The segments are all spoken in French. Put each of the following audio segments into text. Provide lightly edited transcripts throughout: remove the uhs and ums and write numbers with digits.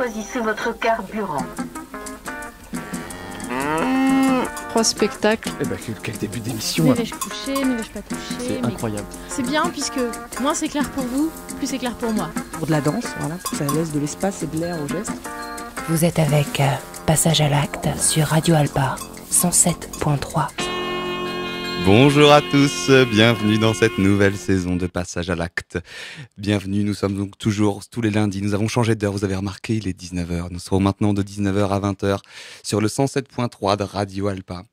choisissez votre carburant. 3 spectacles. Eh ben, quel début d'émission. Mes vêches couchées, mes vêches pas touchées. C'est incroyable. C'est bien puisque moins c'est clair pour vous, plus c'est clair pour moi. Pour de la danse, voilà, pour que ça laisse de l'espace et de l'air au geste. Vous êtes avec Passage à l'acte sur Radio Alpa 107.3. Bonjour à tous, bienvenue dans cette nouvelle saison de Passage à l'acte. Bienvenue, nous sommes donc toujours tous les lundis, nous avons changé d'heure, vous avez remarqué, il est 19h. Nous serons maintenant de 19h à 20h sur le 107.3 de Radio Alpa.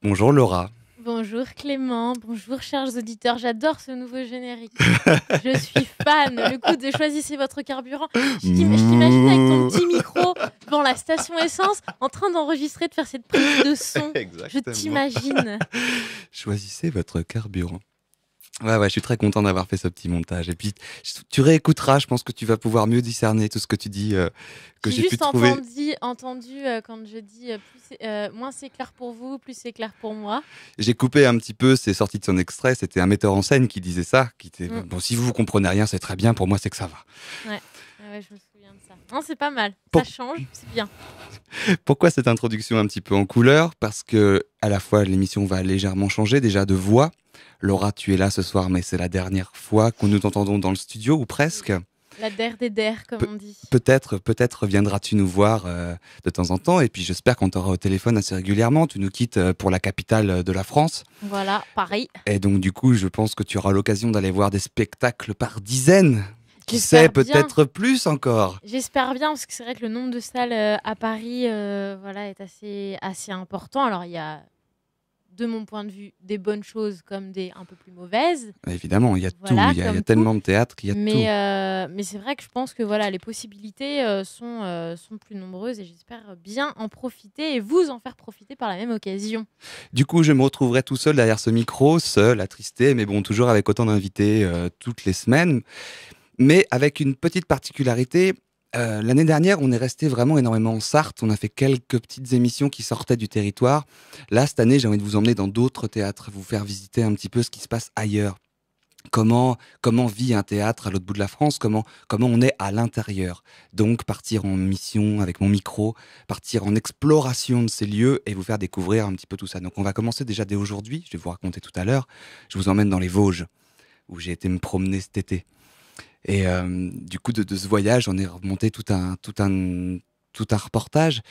Bonjour Laura. Bonjour Clément, bonjour chers auditeurs, j'adore ce nouveau générique. Je suis fan, le coup de choisissez votre carburant. Je t'imagine avec ton petit micro devant la station essence en train d'enregistrer, de faire cette prise de son. Exactement. Je t'imagine. Choisissez votre carburant. Ouais, je suis très content d'avoir fait ce petit montage. Et puis, tu réécouteras, je pense que tu vas pouvoir mieux discerner tout ce que tu dis, que j'ai pu trouver. J'ai juste entendu quand je dis moins c'est clair pour vous, plus c'est clair pour moi. J'ai coupé un petit peu, c'est sorti de son extrait, c'était un metteur en scène qui disait ça, qui était bon, si vous comprenez rien, c'est très bien, pour moi c'est que ça va. Ouais, je me souviens de ça. Non, c'est pas mal, ça change, c'est bien. Pourquoi cette introduction un petit peu en couleur ? Parce que à la fois l'émission va légèrement changer déjà de voix. Laura, tu es là ce soir, mais c'est la dernière fois que nous t'entendons dans le studio, ou presque. La der des der, comme on dit. Peut-être viendras-tu nous voir de temps en temps, et puis j'espère qu'on t'aura au téléphone assez régulièrement. Tu nous quittes pour la capitale de la France. Voilà, Paris. Et donc du coup, je pense que tu auras l'occasion d'aller voir des spectacles par dizaines. Qui sait, peut-être plus encore. J'espère bien, parce que c'est vrai que le nombre de salles à Paris est assez important. Alors il y a, de mon point de vue, des bonnes choses comme des un peu plus mauvaises. Évidemment, il y a tout, il y a tellement de théâtre, il y a tout. Mais c'est vrai que je pense que les possibilités sont plus nombreuses et j'espère bien en profiter et vous en faire profiter par la même occasion. Du coup, je me retrouverai tout seul derrière ce micro, seul, attristé, mais bon, toujours avec autant d'invités toutes les semaines. Mais avec une petite particularité. L'année dernière, on est resté vraiment énormément en Sarthe. On a fait quelques petites émissions qui sortaient du territoire. Là, cette année, j'ai envie de vous emmener dans d'autres théâtres, vous faire visiter un petit peu ce qui se passe ailleurs. Comment vit un théâtre à l'autre bout de la France, comment on est à l'intérieur. Donc, partir en mission avec mon micro, partir en exploration de ces lieux et vous faire découvrir un petit peu tout ça. Donc, on va commencer déjà dès aujourd'hui. Je vais vous raconter tout à l'heure. Je vous emmène dans les Vosges, où j'ai été me promener cet été. Et du coup, de ce voyage, on est remonté tout un reportage.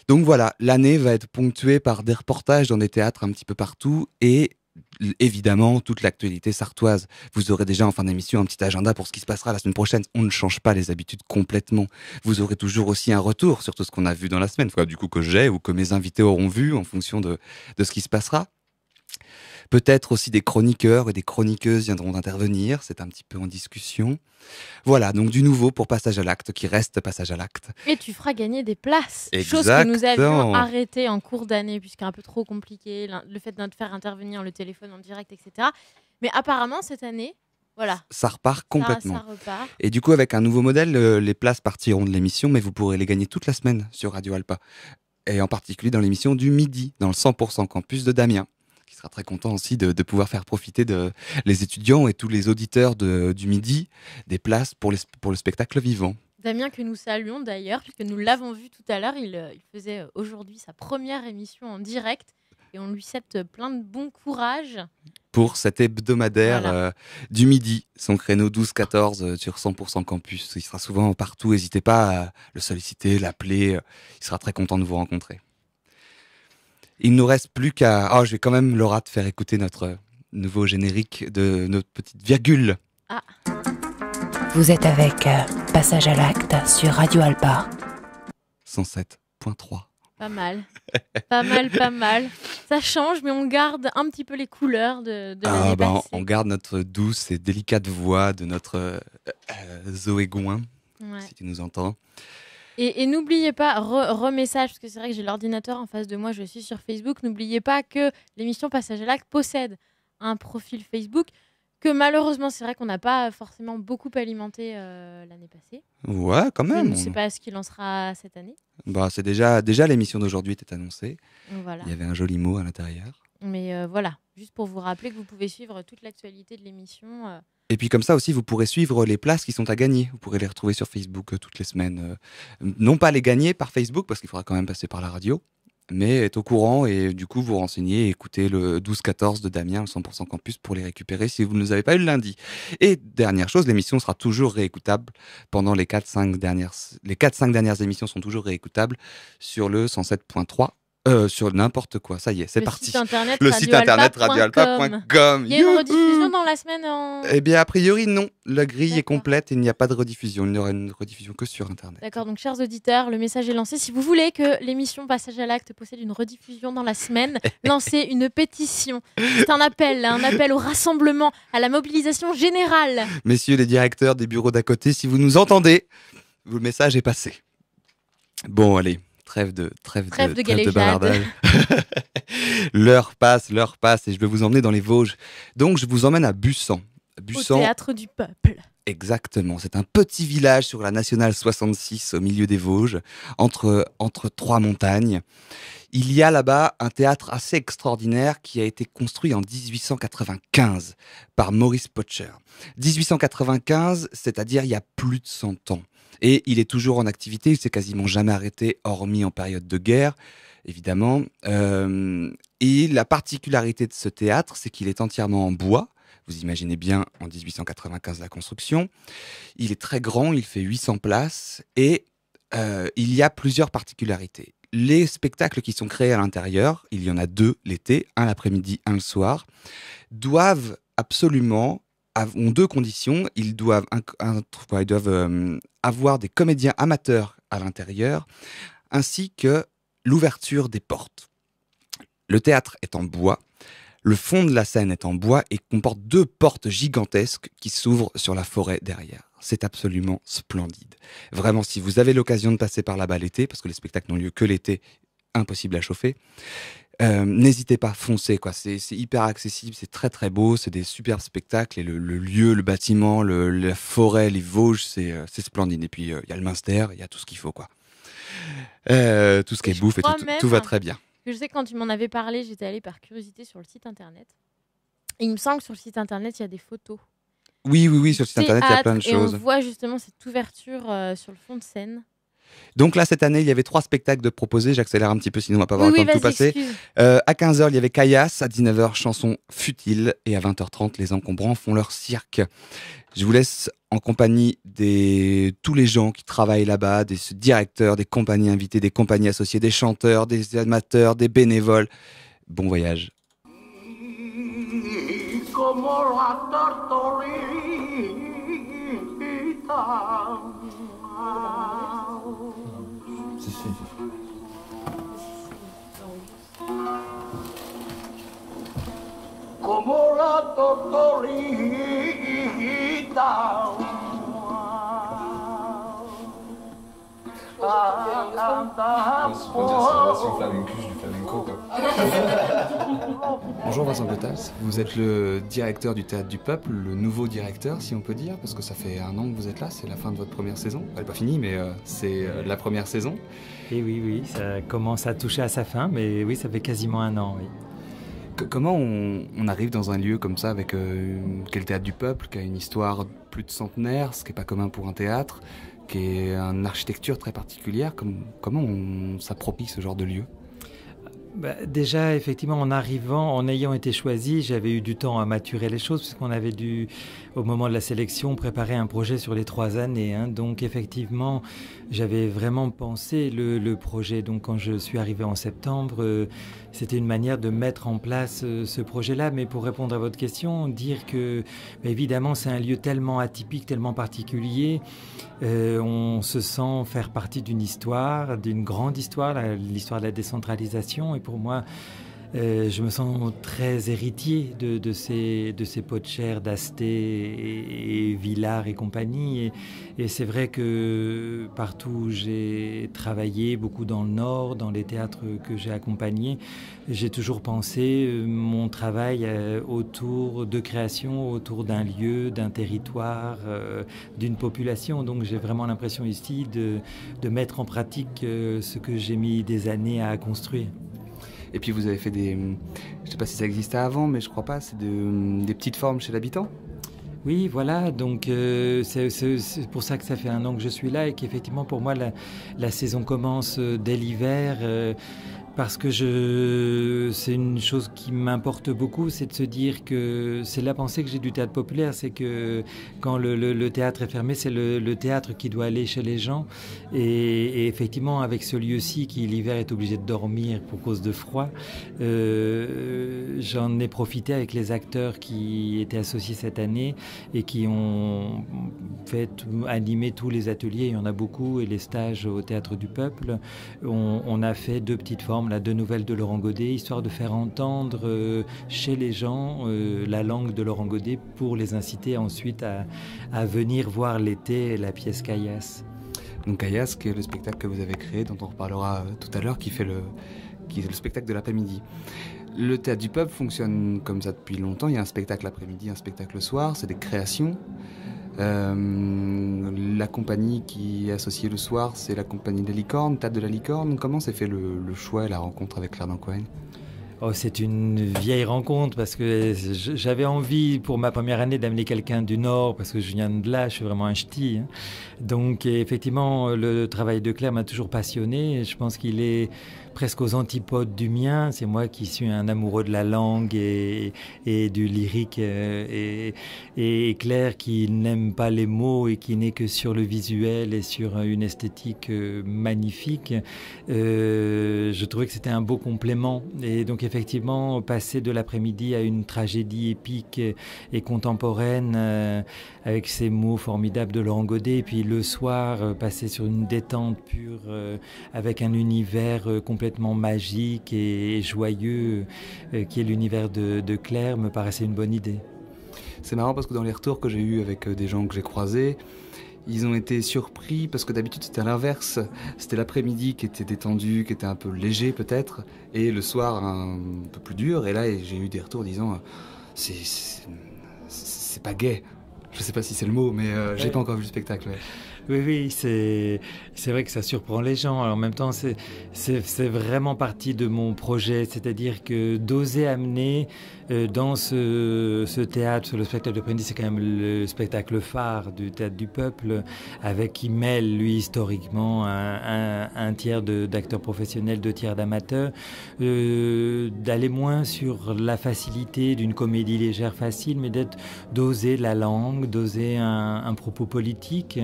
Donc voilà, l'année va être ponctuée par des reportages dans des théâtres un petit peu partout et évidemment toute l'actualité sartoise. Vous aurez déjà en fin d'émission un petit agenda pour ce qui se passera la semaine prochaine. On ne change pas les habitudes complètement. Vous aurez toujours aussi un retour sur tout ce qu'on a vu dans la semaine, du coup que j'ai ou que mes invités auront vu en fonction de ce qui se passera. Peut-être aussi des chroniqueurs et des chroniqueuses viendront d'intervenir, c'est un petit peu en discussion. Voilà, donc du nouveau pour Passage à l'acte, qui reste Passage à l'acte. Et tu feras gagner des places, Exactement. Chose que nous avions arrêtée en cours d'année, puisqu'un peu trop compliqué, le fait de faire intervenir le téléphone en direct, etc. Mais apparemment, cette année, voilà. Ça repart complètement. Ça repart. Et du coup, avec un nouveau modèle, les places partiront de l'émission, mais vous pourrez les gagner toute la semaine sur Radio Alpa. Et en particulier dans l'émission du midi, dans le 100% campus de Damien. Qui sera très content aussi de pouvoir faire profiter les étudiants et tous les auditeurs du midi des places pour le spectacle vivant. Damien que nous saluons d'ailleurs, puisque nous l'avons vu tout à l'heure, il faisait aujourd'hui sa première émission en direct et on lui souhaite plein de bon courage. Pour cet hebdomadaire du midi, son créneau 12-14 sur 100% campus. Il sera souvent partout, n'hésitez pas à le solliciter, l'appeler, il sera très content de vous rencontrer. Il ne nous reste plus qu'à... je vais quand même, Laura, te faire écouter notre nouveau générique de notre petite virgule. Ah. Vous êtes avec Passage à l'acte sur Radio Alpa 107.3. Pas mal. Pas mal. Ça change, mais on garde un petit peu les couleurs de l'année passée. On garde notre douce et délicate voix de notre Zoé Gouin, si tu nous entends. Et n'oubliez pas, remessage, parce que c'est vrai que j'ai l'ordinateur en face de moi, je suis sur Facebook, n'oubliez pas que l'émission Passage à l'acte possède un profil Facebook que malheureusement, c'est vrai qu'on n'a pas forcément beaucoup alimenté l'année passée. Ouais, quand même. Je ne sais pas ce qu'il en sera cette année. C'est déjà l'émission d'aujourd'hui était annoncée. Voilà. Il y avait un joli mot à l'intérieur. Mais voilà, juste pour vous rappeler que vous pouvez suivre toute l'actualité de l'émission Et puis comme ça aussi, vous pourrez suivre les places qui sont à gagner. Vous pourrez les retrouver sur Facebook toutes les semaines. Non pas les gagner par Facebook, parce qu'il faudra quand même passer par la radio, mais être au courant et du coup vous renseigner et écouter le 12-14 de Damien, le 100% Campus, pour les récupérer si vous ne les avez pas eu le lundi. Et dernière chose, l'émission sera toujours réécoutable pendant les 4-5 dernières émissions sont toujours réécoutables sur le 107.3. Sur n'importe quoi, ça y est, c'est parti. Le site internet radioalpa.com. Il y a une rediffusion dans la semaine Eh bien, a priori, non. La grille est complète et il n'y a pas de rediffusion. Il n'y aura une rediffusion que sur internet. D'accord, donc chers auditeurs, le message est lancé. Si vous voulez que l'émission Passage à l'acte possède une rediffusion dans la semaine, lancez une pétition. C'est un appel au rassemblement, à la mobilisation générale. Messieurs les directeurs des bureaux d'à côté, si vous nous entendez, le message est passé. Bon, allez. Trêve de bavardage. L'heure passe et je vais vous emmener dans les Vosges. Donc je vous emmène à Bussan. Au théâtre du peuple. Exactement, c'est un petit village sur la nationale 66 au milieu des Vosges, entre trois montagnes. Il y a là-bas un théâtre assez extraordinaire qui a été construit en 1895 par Maurice Potcher. 1895, c'est-à-dire il y a plus de 100 ans. Et il est toujours en activité, il s'est quasiment jamais arrêté, hormis en période de guerre, évidemment. Et la particularité de ce théâtre, c'est qu'il est entièrement en bois. Vous imaginez bien, en 1895, la construction. Il est très grand, il fait 800 places et il y a plusieurs particularités. Les spectacles qui sont créés à l'intérieur, il y en a 2 l'été, un l'après-midi, un le soir, doivent absolument... ont 2 conditions. Ils doivent avoir des comédiens amateurs à l'intérieur, ainsi que l'ouverture des portes. Le théâtre est en bois, le fond de la scène est en bois et comporte 2 portes gigantesques qui s'ouvrent sur la forêt derrière. C'est absolument splendide. Vraiment, si vous avez l'occasion de passer par là-bas l'été, parce que les spectacles n'ont lieu que l'été, impossible à chauffer, n'hésitez pas, foncez, quoi. C'est hyper accessible, c'est très très beau, c'est des superbes spectacles et le lieu, le bâtiment, la forêt, les Vosges, c'est splendide. Et puis il y a le Munster, il y a tout ce qu'il faut, quoi. Tout ce qui est bouffe et tout va très bien. Je sais que quand tu m'en avais parlé, j'étais allée par curiosité sur le site internet. Et il me semble que sur le site internet, il y a des photos. Oui, sur le site internet, il y a plein de choses. Et on voit justement cette ouverture sur le fond de scène. Donc là, cette année, il y avait 3 spectacles de proposés. J'accélère un petit peu, sinon on va pas avoir le temps de tout passer. À 15h, il y avait Caillasse. À 19h, Chansons futiles. Et à 20h30, les encombrants font leur cirque. Je vous laisse en compagnie de tous les gens qui travaillent là-bas, des directeurs, des compagnies invitées, des compagnies associées, des chanteurs, des amateurs, des bénévoles. Bon voyage. Como la tortorita. Bonjour Vincent Gotas, vous êtes le directeur du Théâtre du Peuple, le nouveau directeur si on peut dire, parce que ça fait 1 an que vous êtes là, c'est la fin de votre première saison. Elle n'est pas finie mais c'est la première saison. Et oui, ça commence à toucher à sa fin, mais oui, ça fait quasiment 1 an, oui. Comment on arrive dans un lieu comme ça avec quel Théâtre du Peuple, qui a une histoire plus de centenaire, ce qui n'est pas commun pour un théâtre, qui est une architecture très particulière, comment on s'approprie ce genre de lieu ? Déjà, effectivement, en arrivant, en ayant été choisi, j'avais eu du temps à maturer les choses, puisqu'on avait dû, au moment de la sélection, préparer un projet sur les 3 années. Donc, effectivement, j'avais vraiment pensé le projet. Donc, quand je suis arrivé en septembre, c'était une manière de mettre en place ce projet-là. Mais pour répondre à votre question, dire que, évidemment, c'est un lieu tellement atypique, tellement particulier. On se sent faire partie d'une histoire, d'une grande histoire, l'histoire de la décentralisation. Et pour moi, je me sens très héritier de ces Potcher, d'Asté et Villard et compagnie. Et c'est vrai que partout où j'ai travaillé, beaucoup dans le Nord, dans les théâtres que j'ai accompagnés, j'ai toujours pensé mon travail autour de création, autour d'un lieu, d'un territoire, d'une population. Donc j'ai vraiment l'impression ici de mettre en pratique ce que j'ai mis des années à construire. Et puis vous avez fait je ne sais pas si ça existait avant, mais je crois pas, c'est des petites formes chez l'habitant ? Oui, voilà, donc c'est pour ça que ça fait 1 an que je suis là et qu'effectivement pour moi la saison commence dès l'hiver. Parce que c'est une chose qui m'importe beaucoup, c'est de se dire que c'est la pensée que j'ai du théâtre populaire, c'est que quand le théâtre est fermé, c'est le théâtre qui doit aller chez les gens. Et effectivement, avec ce lieu-ci qui l'hiver est obligé de dormir pour cause de froid, j'en ai profité avec les acteurs qui étaient associés cette année et qui ont animé tous les ateliers, il y en a beaucoup, et les stages au Théâtre du Peuple. On a fait 2 petites formes, 2 nouvelles de Laurent Godet, histoire de faire entendre chez les gens la langue de Laurent Godet pour les inciter ensuite à venir voir l'été la pièce Caillasse. Donc Caillasse, qui est le spectacle que vous avez créé, dont on reparlera tout à l'heure, qui est le spectacle de l'après-midi. Le Théâtre du Peuple fonctionne comme ça depuis longtemps. Il y a un spectacle l'après-midi, un spectacle le soir, c'est des créations. La compagnie qui est associée le soir, c'est la compagnie de la Licorne, Théâtre de la Licorne. Comment s'est fait le choix et la rencontre avec Claire Dancoën ? Oh, c'est une vieille rencontre parce que j'avais envie pour ma première année d'amener quelqu'un du Nord parce que je viens de là, je suis vraiment un ch'ti. Hein. Donc effectivement, le travail de Claire m'a toujours passionné. Je pense qu'il est presque aux antipodes du mien. C'est moi qui suis un amoureux de la langue et du lyrique et Claire qui n'aime pas les mots et qui n'est que sur le visuel et sur une esthétique magnifique. Je trouvais que c'était un beau complément et donc effectivement passer de l'après-midi à une tragédie épique et contemporaine avec ces mots formidables de Laurent Godet et puis le soir passer sur une détente pure avec un univers complètement magique et joyeux qui est l'univers de Claire me paraissait une bonne idée. C'est marrant parce que dans les retours que j'ai eus avec des gens que j'ai croisés, ils ont été surpris parce que d'habitude c'était à l'inverse. C'était l'après-midi qui était détendu, qui était un peu léger peut-être, et le soir un peu plus dur. Et là j'ai eu des retours disant c'est pas gai. Je sais pas si c'est le mot, mais j'ai pas encore vu le spectacle. Ouais. Oui, c'est vrai que ça surprend les gens. Alors, en même temps, c'est vraiment partie de mon projet, c'est-à-dire que d'oser amener dans ce théâtre, le spectacle de Prendy, c'est quand même le spectacle phare du Théâtre du Peuple, qui mêle, lui, historiquement, un tiers d'acteurs professionnels, 2 tiers d'amateurs, d'aller moins sur la facilité d'une comédie légère, facile, mais d'oser la langue, d'oser un propos politique,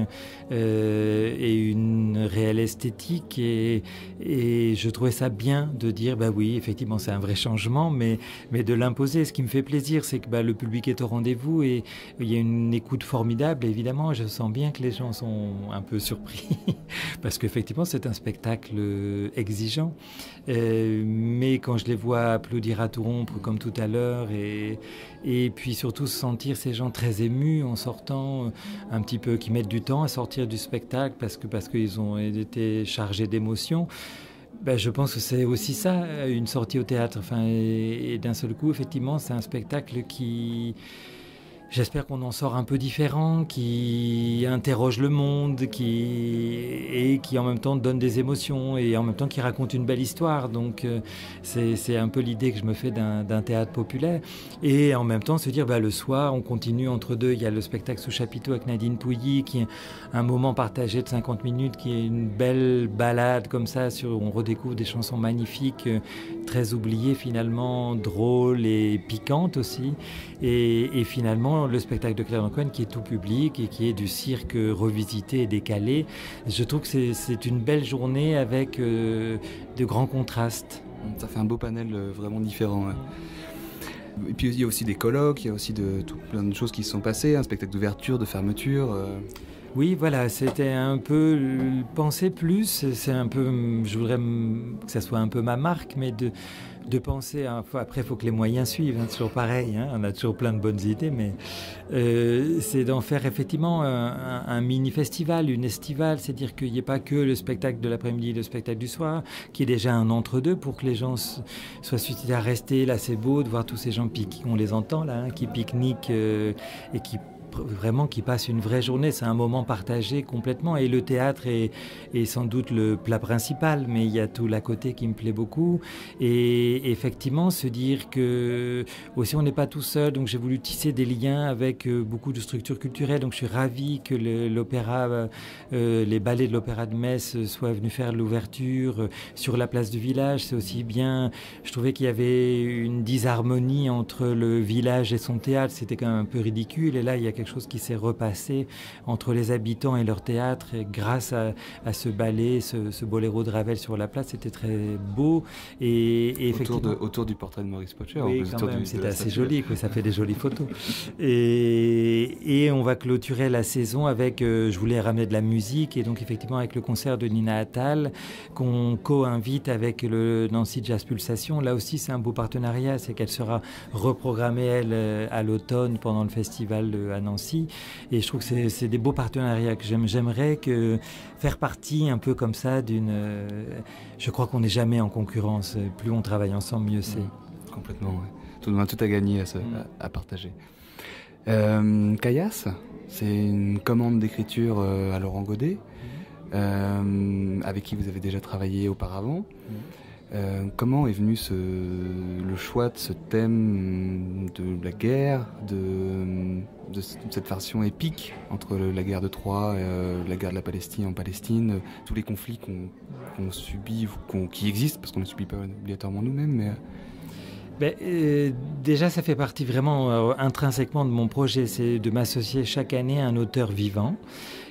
et une réelle esthétique et je trouvais ça bien de dire bah oui effectivement c'est un vrai changement mais de l'imposer. Ce qui me fait plaisir c'est que le public est au rendez-vous et il y a une écoute formidable évidemment. Je sens bien que les gens sont un peu surpris parce qu'effectivement c'est un spectacle exigeant mais quand je les vois applaudir à tout rompre comme tout à l'heure et puis surtout sentir ces gens très émus en sortant un petit peu, qui mettent du temps à sortir du spectacle parce qu'ils ont été chargés d'émotions. Je pense que c'est aussi ça, une sortie au théâtre. Et d'un seul coup, effectivement, c'est un spectacle qui... J'espère qu'on en sort un peu différent, qui interroge le monde, qui en même temps donne des émotions et en même temps qui raconte une belle histoire. Donc c'est un peu l'idée que je me fais d'un théâtre populaire. Et en même temps se dire le soir, on continue entre deux. Il y a le spectacle sous chapiteau avec Nadine Pouilly, qui est un moment partagé de 50 minutes, qui est une belle balade comme ça, on redécouvre des chansons magnifiques, très oubliées finalement, drôles et piquantes aussi. Et finalement, le spectacle de Claire Dancoën qui est tout public et qui est du cirque revisité et décalé. Je trouve que c'est une belle journée avec de grands contrastes. Ça fait un beau panel vraiment différent. Ouais. Et puis il y a aussi des colloques, il y a aussi plein de choses qui se sont passées, un spectacle d'ouverture, de fermeture. Oui, voilà, c'était un peu penser plus, c'est un peu, je voudrais que ça soit un peu ma marque, mais de penser, après il faut que les moyens suivent, toujours pareil, on a toujours plein de bonnes idées, mais c'est d'en faire effectivement un mini-festival, une estivale, c'est-à-dire qu'il n'y ait pas que le spectacle de l'après-midi, le spectacle du soir, qui est déjà un entre-deux pour que les gens soient suscités à rester, là c'est beau de voir tous ces gens on les entend là, qui pique-niquent et qui vraiment qu'ils passent une vraie journée. C'est un moment partagé complètement. Et le théâtre est sans doute le plat principal, mais il y a tout l'à côté qui me plaît beaucoup. Et effectivement, se dire que aussi on n'est pas tout seul. Donc j'ai voulu tisser des liens avec beaucoup de structures culturelles. Donc je suis ravi que l'opéra, les ballets de l'Opéra de Metz soient venus faire l'ouverture sur la place du village. C'est aussi bien, je trouvais qu'il y avait une disharmonie entre le village et son théâtre. C'était quand même un peu ridicule. Et là, il y a quelque chose qui s'est repassé entre les habitants et leur théâtre. Et grâce à ce ballet, ce boléro de Ravel sur la place, c'était très beau. Et effectivement, autour du portrait de Maurice Potcher. Oui, quand même, c'était assez joli, quoi, ça fait des jolies photos. Et on va clôturer la saison avec, je voulais ramener de la musique, et donc effectivement avec le concert de Nina Attal, qu'on co-invite avec le Nancy Jazz Pulsation. Là aussi, c'est un beau partenariat, c'est qu'elle sera reprogrammée, elle, à l'automne pendant le festival à Nancy. Et je trouve que c'est des beaux partenariats que j'aimerais faire partie un peu comme ça d'une... je crois qu'on n'est jamais en concurrence. Plus on travaille ensemble, mieux c'est. Complètement, ouais. On a tout à gagner à partager. Caillasse, c'est une commande d'écriture à Laurent Godet, avec qui vous avez déjà travaillé auparavant. Comment est venu le choix de ce thème de la guerre, de cette version épique entre la guerre de Troie, la guerre de la Palestine en Palestine, tous les conflits qu'on subit, qui existent, parce qu'on ne subit pas obligatoirement nous-mêmes, mais... Déjà, ça fait partie vraiment intrinsèquement de mon projet, c'est de m'associer chaque année à un auteur vivant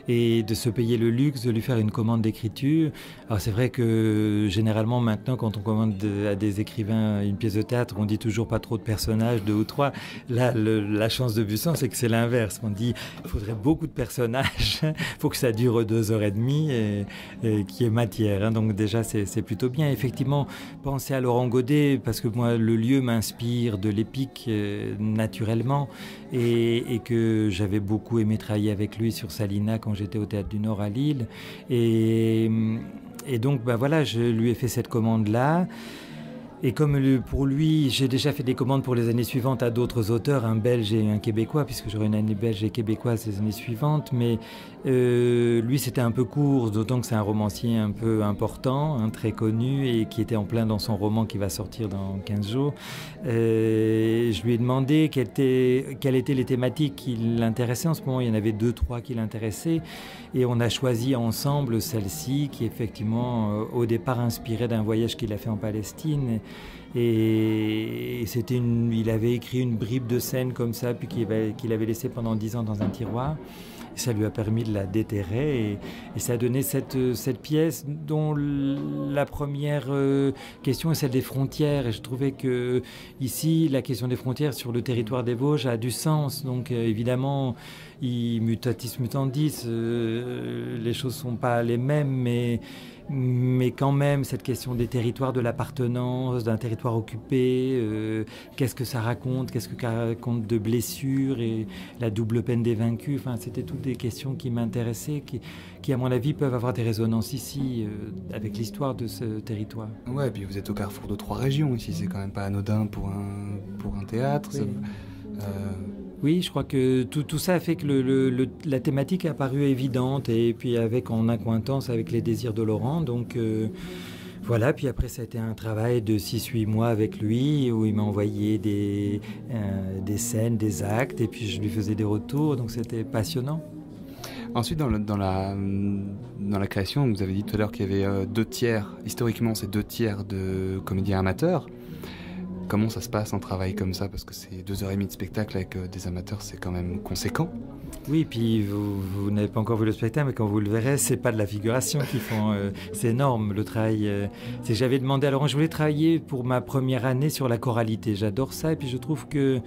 et de se payer le luxe de lui faire une commande d'écriture. Alors c'est vrai que généralement maintenant, quand on commande à des écrivains une pièce de théâtre, on dit toujours pas trop de personnages, 2 ou 3. Là, la chance de Bussan, c'est que c'est l'inverse. On dit il faudrait beaucoup de personnages, il faut que ça dure 2h30 et qu'il y ait matière. Hein. Donc déjà, c'est plutôt bien. Effectivement, penser à Laurent Godet, parce que moi, le lieu m'inspire de l'épique naturellement, et que j'avais beaucoup aimé travailler avec lui sur Salina quand j'étais au Théâtre du Nord à Lille. Et donc, voilà, je lui ai fait cette commande-là. Et comme pour lui, j'ai déjà fait des commandes pour les années suivantes à d'autres auteurs, un Belge et un Québécois, puisque j'aurai une année belge et québécoise les années suivantes. Mais lui, c'était un peu court, d'autant que c'est un romancier un peu important, très connu, et qui était en plein dans son roman qui va sortir dans 15 jours. Je lui ai demandé quelles étaient les thématiques qui l'intéressaient en ce moment. Il y en avait 2-3 qui l'intéressaient. Et on a choisi ensemble celle-ci, qui effectivement, au départ, inspirait d'un voyage qu'il a fait en Palestine. Et il avait écrit une bribe de scène comme ça, puis qu'il avait laissé pendant 10 ans dans un tiroir. Ça lui a permis de la déterrer, et ça a donné cette pièce dont la première question est celle des frontières. Et je trouvais que ici, la question des frontières sur le territoire des Vosges a du sens. Donc évidemment, mutatis mutandis, les choses sont pas les mêmes, mais quand même, cette question des territoires, de l'appartenance, d'un territoire occupé, qu'est-ce que ça raconte de blessures et la double peine des vaincus. Enfin, c'était toutes des questions qui m'intéressaient, qui, à mon avis, peuvent avoir des résonances ici, avec l'histoire de ce territoire. Ouais, et puis vous êtes au carrefour de 3 régions ici, c'est quand même pas anodin pour un théâtre. Oui. Oui, je crois que tout ça a fait que la thématique a paru évidente, et puis en accointance avec les désirs de Laurent. Donc voilà, puis après ça a été un travail de 6-8 mois avec lui, où il m'a envoyé des scènes, des actes, et puis je lui faisais des retours, donc c'était passionnant. Ensuite, dans la création, vous avez dit tout à l'heure qu'il y avait 2 tiers, historiquement c'est 2 tiers de comédiens amateurs. Comment ça se passe un travail comme ça? Parce que c'est 2h30 de spectacle avec des amateurs, c'est quand même conséquent. Oui, puis vous n'avez pas encore vu le spectacle, mais quand vous le verrez, c'est pas de la figuration qu'ils font. C'est énorme le travail. J'avais demandé à Laurent, je voulais travailler pour ma première année sur la choralité. J'adore ça, et puis je trouve que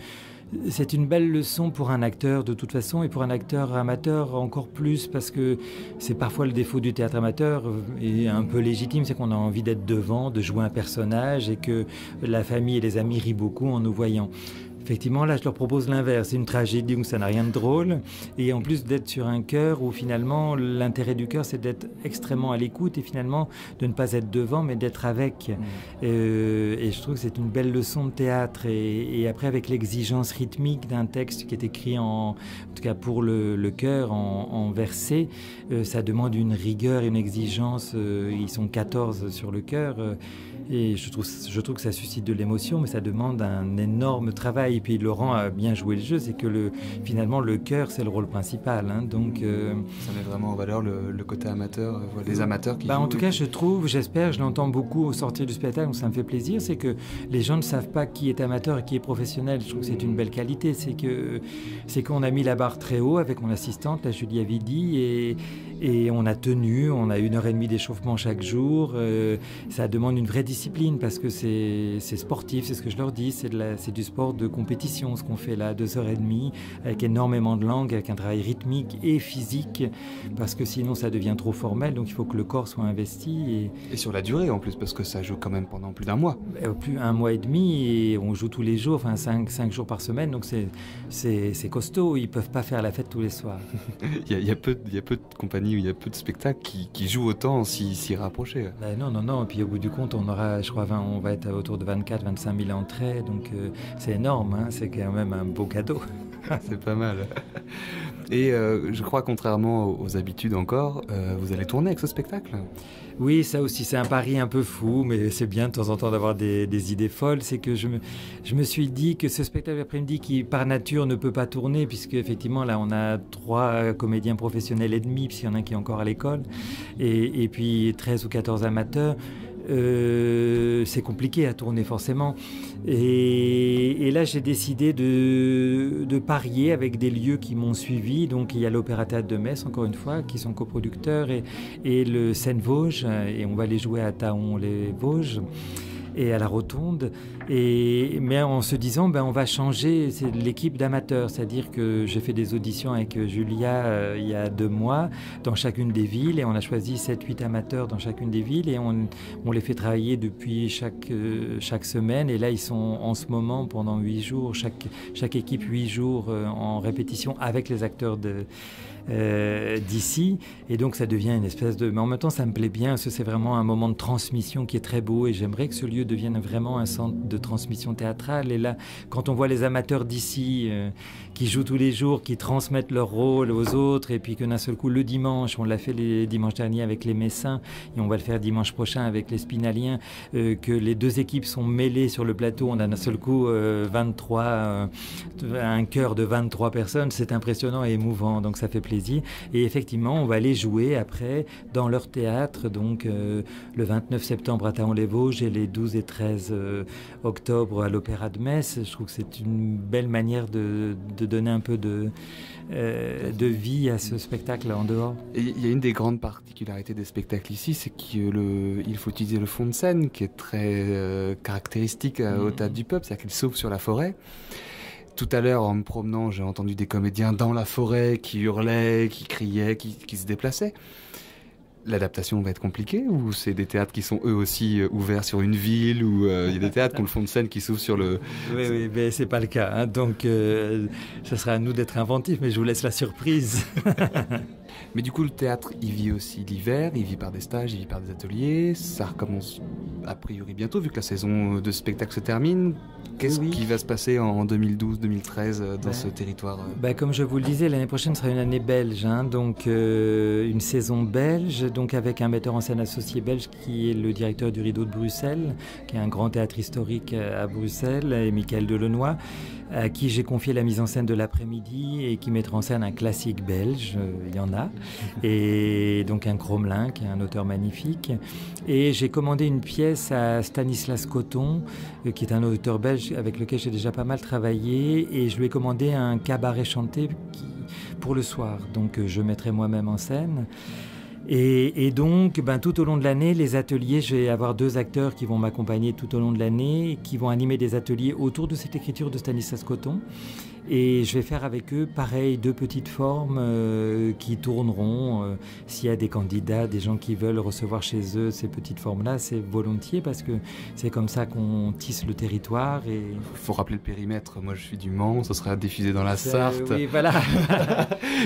c'est une belle leçon pour un acteur de toute façon, et pour un acteur amateur encore plus, parce que c'est parfois le défaut du théâtre amateur, et un peu légitime, c'est qu'on a envie d'être devant, de jouer un personnage, et que la famille et les amis rient beaucoup en nous voyant. Effectivement, là, je leur propose l'inverse. C'est une tragédie où ça n'a rien de drôle. Et en plus d'être sur un chœur où finalement, l'intérêt du chœur, c'est d'être extrêmement à l'écoute et finalement de ne pas être devant, mais d'être avec. Et je trouve que c'est une belle leçon de théâtre. Et après, avec l'exigence rythmique d'un texte qui est écrit, en tout cas pour le chœur, en versets, ça demande une rigueur, une exigence. Ils sont 14 sur le chœur. Et je trouve que ça suscite de l'émotion, mais ça demande un énorme travail. Et puis Laurent a bien joué le jeu, c'est que finalement le chœur c'est le rôle principal. Donc, ça met vraiment en valeur le côté amateur, les amateurs qui jouent. En tout cas, je trouve, j'espère, je l'entends beaucoup au sortir du spectacle, donc ça me fait plaisir, c'est que les gens ne savent pas qui est amateur et qui est professionnel. Je trouve que c'est une belle qualité, c'est qu'on a mis la barre très haut avec mon assistante, la Julie Avidi, et on a tenu, on a 1h30 d'échauffement chaque jour. Ça demande une vraie discipline parce que c'est sportif, c'est ce que je leur dis, c'est du sport de compétition ce qu'on fait là, 2h30 avec énormément de langue, avec un travail rythmique et physique parce que sinon ça devient trop formel, donc il faut que le corps soit investi. Et sur la durée en plus parce que ça joue quand même pendant plus d'1 mois. Plus 1 mois et demi et on joue tous les jours, enfin 5 jours par semaine, donc c'est costaud, ils peuvent pas faire la fête tous les soirs. il y a peu de compagnies où il y a peu de spectacles qui jouent autant s'y rapprocher. Non, et puis au bout du compte on aura, je crois, on va être autour de 24-25 000 entrées, donc c'est énorme, c'est quand même un beau cadeau. C'est pas mal. Et je crois, contrairement aux habitudes encore, vous allez tourner avec ce spectacle. Oui, ça aussi, c'est un pari un peu fou, mais c'est bien de temps en temps d'avoir des idées folles. C'est que je me suis dit que ce spectacle après-midi qui, par nature, ne peut pas tourner, puisque effectivement, là, on a 3 comédiens professionnels et demi, puisqu'il y en a un qui est encore à l'école, et puis 13 ou 14 amateurs. C'est compliqué à tourner forcément et là j'ai décidé de parier avec des lieux qui m'ont suivi. Donc il y a l'Opéra Théâtre de Metz encore une fois qui sont coproducteurs et le Seine-Vosges, et on va les jouer à Taon-les-Vosges et à la Rotonde, mais en se disant on va changer l'équipe d'amateurs, c'est-à-dire que j'ai fait des auditions avec Julia il y a 2 mois dans chacune des villes et on a choisi 7-8 amateurs dans chacune des villes et on les fait travailler depuis chaque semaine, et là ils sont en ce moment pendant 8 jours, chaque équipe 8 jours en répétition avec les acteurs d'ici, et donc ça devient une espèce de... Mais en même temps ça me plaît bien, parce que c'est vraiment un moment de transmission qui est très beau et j'aimerais que ce lieu devienne vraiment un centre de transmission théâtrale. Et là, quand on voit les amateurs d'ici qui jouent tous les jours, qui transmettent leur rôle aux autres, et puis que d'un seul coup le dimanche, on l'a fait les dimanches derniers avec les Messins et on va le faire dimanche prochain avec les Spinaliens, que les 2 équipes sont mêlées sur le plateau, on a d'un seul coup 23, un chœur de 23 personnes, c'est impressionnant et émouvant, donc ça fait plaisir. Et effectivement, on va aller jouer après dans leur théâtre, donc le 29 septembre à Taon-les-Vosges et les 12 et 13 octobre à l'Opéra de Metz. Je trouve que c'est une belle manière de donner un peu de vie à ce spectacle en dehors. Et il y a une des grandes particularités des spectacles ici, c'est qu'il faut utiliser le fond de scène qui est très caractéristique au Théâtre du Peuple, c'est-à-dire qu'il s'ouvre sur la forêt. Tout à l'heure, en me promenant, j'ai entendu des comédiens dans la forêt qui hurlaient, qui criaient, qui se déplaçaient. L'adaptation va être compliquée, ou c'est des théâtres qui sont eux aussi ouverts sur une ville, ou il y a des théâtres qui ont le fond de scène qui s'ouvre sur le... Oui, mais c'est pas le cas, donc ça sera à nous d'être inventifs, mais je vous laisse la surprise. Mais du coup, le théâtre, il vit aussi l'hiver, il vit par des stages, il vit par des ateliers. Ça recommence a priori bientôt, vu que la saison de spectacle se termine. Qu'est-ce qui va se passer en 2012-2013 dans ce territoire Comme je vous le disais, l'année prochaine sera une année belge, donc une saison belge, donc avec un metteur en scène associé belge qui est le directeur du Rideau de Bruxelles, qui est un grand théâtre historique à Bruxelles, et Michael Delenoy, à qui j'ai confié la mise en scène de l'après-midi et qui mettra en scène un classique belge, il y en a, et donc un Crommelin, qui est un auteur magnifique. Et j'ai commandé une pièce à Stanislas Coton, qui est un auteur belge avec lequel j'ai déjà pas mal travaillé, et je lui ai commandé un cabaret chanté pour le soir, donc je mettrai moi-même en scène. Et donc, tout au long de l'année, les ateliers, je vais avoir 2 acteurs qui vont m'accompagner tout au long de l'année, qui vont animer des ateliers autour de cette écriture de Stanislas Coton. Et je vais faire avec eux, pareil, 2 petites formes qui tourneront. S'il y a des candidats, des gens qui veulent recevoir chez eux ces petites formes-là, c'est volontiers parce que c'est comme ça qu'on tisse le territoire. Il faut rappeler le périmètre. Moi, je suis du Mans, ça sera diffusé dans la Sarthe. Oui, voilà.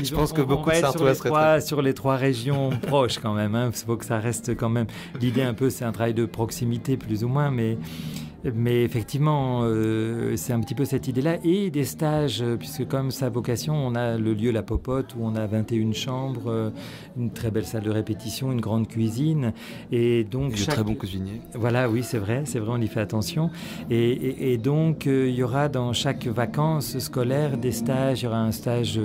Je pense que beaucoup de Sartois seraient sur les 3 régions proches quand même. Il faut que ça reste quand même. L'idée un peu, c'est un travail de proximité plus ou moins, mais effectivement, c'est un petit peu cette idée-là. Et des stages, puisque comme sa vocation, on a le lieu La Popote où on a 21 chambres, une très belle salle de répétition, une grande cuisine. Et donc de très bons cuisiniers. Voilà, oui, c'est vrai, on y fait attention. Et donc, il y aura dans chaque vacances scolaires des stages. Il y aura un stage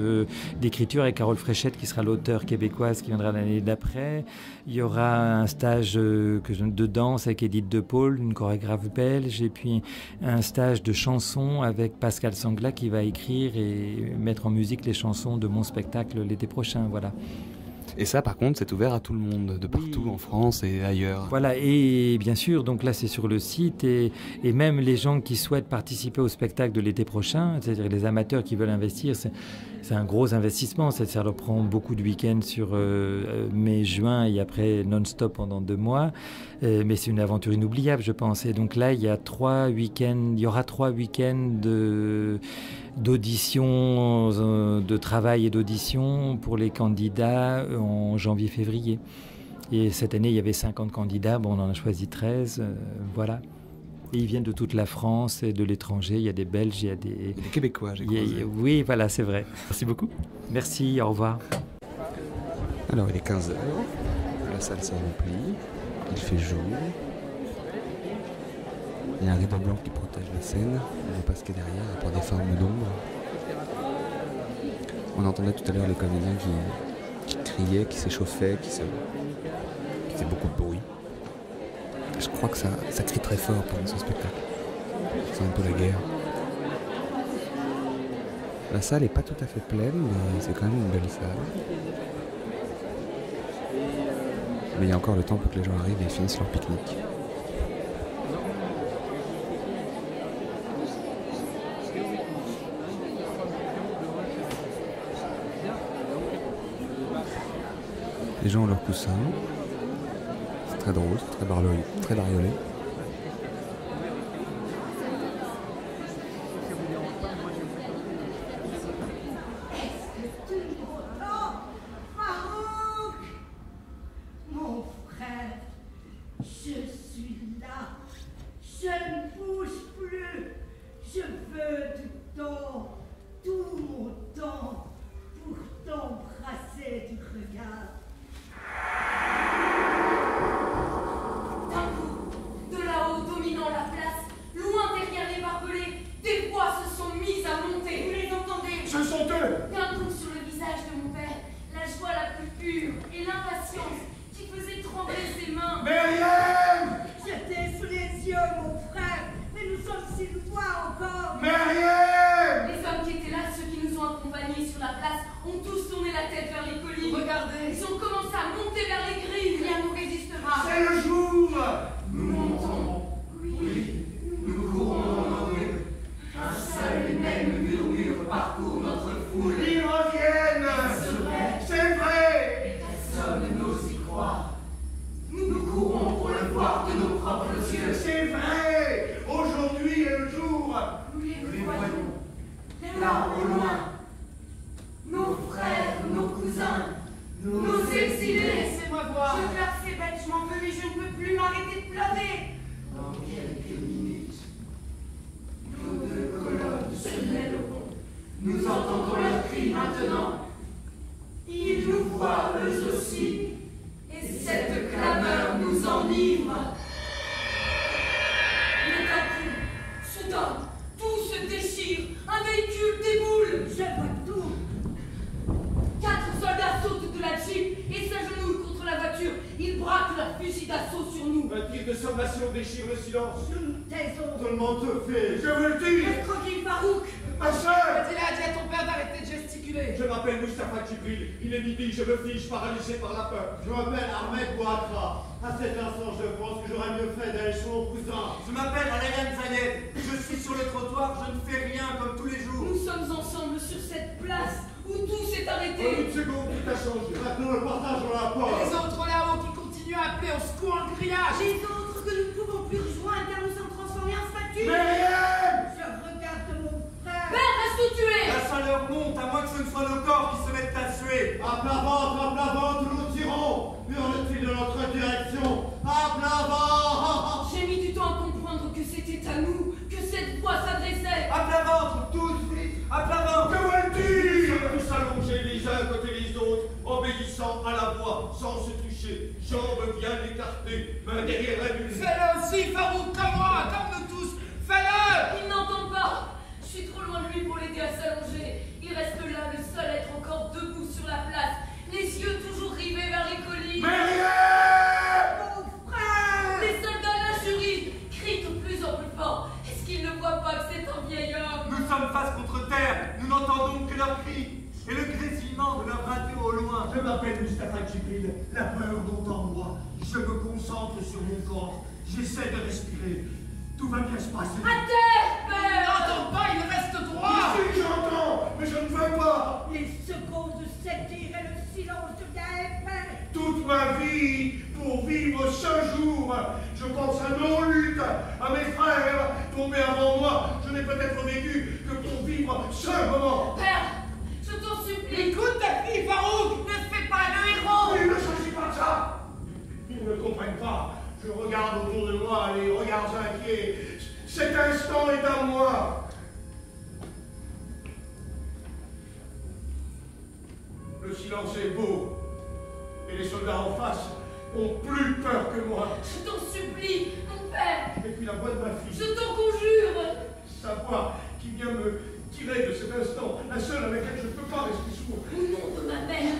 d'écriture avec Carole Fréchette, qui sera l'auteure québécoise qui viendra l'année d'après. Il y aura un stage de danse avec Edith De Paul, une chorégraphe belge, et puis un stage de chansons avec Pascal Sangla qui va écrire et mettre en musique les chansons de mon spectacle l'été prochain, voilà. Et ça, par contre, c'est ouvert à tout le monde, de partout en France et ailleurs. Voilà, et bien sûr, donc là, c'est sur le site, et même les gens qui souhaitent participer au spectacle de l'été prochain, c'est-à-dire les amateurs qui veulent investir, c'est un gros investissement, ça leur prend beaucoup de week-ends sur mai, juin, et après non-stop pendant 2 mois, mais c'est une aventure inoubliable, je pense. Et donc là, il y aura 3 week-ends d'audition, de travail et d'audition pour les candidats en janvier-février. Et cette année, il y avait 50 candidats, on en a choisi 13, voilà. Et ils viennent de toute la France et de l'étranger, il y a des Belges, il y a des Québécois, j'ai croisé. Oui, voilà, c'est vrai. Merci beaucoup. Merci, au revoir. Alors, il est 15h, la salle s'est remplie, il fait jour. Il y a un rideau blanc qui protège la scène, on voit pas ce qu'il y a derrière, à part des formes d'ombre. On entendait tout à l'heure les comédiens qui criaient, qui s'échauffaient, qui faisaient beaucoup de bruit. Je crois que ça crie très fort pendant ce spectacle. C'est un peu la guerre. La salle n'est pas tout à fait pleine, mais c'est quand même une belle salle. Mais il y a encore le temps pour que les gens arrivent et finissent leur pique-nique. Les gens ont leurs coussins. C'est très drôle, c'est très bariolé. Mon frère, je suis là. Je ne bouge plus. Je veux du temps, tout mon temps, pour t'embrasser du regard. D'un coup, de là-haut, dominant la place, loin derrière les barbelés, des voix se sont mises à monter. Vous les entendez? Ce sont eux! D'un coup sur le visage de mon père, la joie la plus pure et l'impatience qui faisait trembler ses mains. Myriam! J'étais sous les yeux, mon frère, mais nous sommes si loin encore. Myriam! Les hommes qui étaient là, ceux qui nous ont accompagnés sur la place, ont tous tourné la tête vers les collines. Regardez! Ils ont commencé à monter vers les grilles. Rien nous résistera. C'est le jour! Nous montons. Oui, nous courons en eux. Un seul et même murmure parcourt notre foule. Ils reviennent! C'est vrai! Personne n'ose y croire. Nous courons pour le voir de nos propres yeux. C'est vrai! Aujourd'hui est le jour! Nous les voyons. Là, au loin. Nos frères, nos cousins, nos exilés. Laissez-moi voir. Je pleure ces bêtes, je m'en veux, mais je ne peux plus m'arrêter de pleurer. Dans quelques minutes, nos 2 colonnes se mêleront. Nous entendons leurs cris maintenant. Ils nous voient eux aussi. Et cette clameur nous enivre. Mais d'un coup, soudain, tout se déchire. Un véhicule déboule. Je vois tout. 4 soldats sautent de la Jeep et s'agenouillent contre la voiture. Ils braquent leurs fusils d'assaut sur nous. Un tir de sommation déchire le silence. Nous nous taisons. Tout le monde te fait. Je veux le dire. Tranquille, Farouk. Ma soeur. Dis à ton père d'arrêter de gesticuler. tuer? Je m'appelle Mustapha Djibril. Il est midi, je me fiche, paralysé par la peur. Je m'appelle Ahmed Bouatra. À cet instant, je pense que j'aurais mieux fait d'aller chez mon cousin. Je m'appelle Alayan Zayed. Je suis sur le trottoir, je ne fais rien comme tous les jours. Nous sommes ensemble sur cette place où tout s'est En arrêté. une seconde, tout a changé. Maintenant, le partage dans la porte. Les autres là-haut qui continuent à appeler au secours en grillage. Les autres que nous ne pouvons plus rejoindre car nous sommes transformés en statues. Myriam! Je regarde mon frère. Père, reste tué. La chaleur monte, à moins que ce ne soit nos corps qui se mettent à suer. À plat ventre, nous tirons. Hurle-t-il de notre direction. À plat ventre. J'ai mis du temps à comprendre que c'était à nous que cette voix s'adressait. À plat ventre, tous vite, à plat ventre. Que veulent-ils? Tous allongés les uns à côté les autres, obéissant à la voix, sans se toucher, jambes bien écartées, mains derrière la nuque. Fais-le aussi, Farouk, comme moi, comme nous tous. Fais-le. Il n'entend pas. Je suis trop loin de lui pour l'aider à s'allonger. Il reste là, le seul à être encore debout sur la place, les yeux toujours rivés vers les collines. Myriam! Mon frère! Les soldats l'injurient, crient de plus en plus fort. Est-ce qu'ils ne voient pas que c'est un vieil homme? Nous sommes face contre terre, nous n'entendons que leurs cris et le grésillement de leur radio au loin. Je m'appelle Mustapha Djibril, la peur monte en moi. Je me concentre sur mon corps, j'essaie de respirer. Tout va bien se passer. À terre, père! N'entends pas, il reste droit. Si j'entends, mais je ne veux pas. Les secondes s'étirent et le silence devient épais. Toute ma vie pour vivre ce jour. Je pense à nos luttes, à mes frères tombés avant moi. Je n'ai peut-être vécu que pour vivre ce moment. Père, je t'en supplie. Écoute ta fille, Farouk. Ne fais pas le héros. Il ne s'agit pas de ça. Ils ne comprennent pas. Je regarde autour de moi les regards inquiets. Cet instant est à moi. Le silence est beau. Et les soldats en face ont plus peur que moi. Je t'en supplie, mon père. Et puis la voix de ma fille. Je t'en conjure. Sa voix qui vient me tirer de cet instant, la seule avec laquelle je ne peux pas rester sourd. Au nom de ma mère.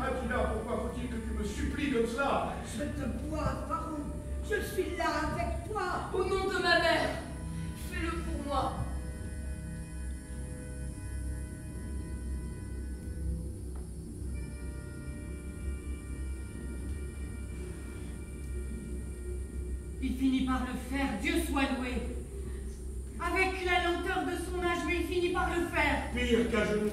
Attila, pourquoi faut-il que tu me supplies comme cela? Je te bois, Farouk. Je suis là avec toi. Au nom de ma mère. Fais-le pour moi. Il finit par le faire, Dieu soit loué. Avec la lenteur de son âge, mais il finit par le faire. Pire qu'à genoux.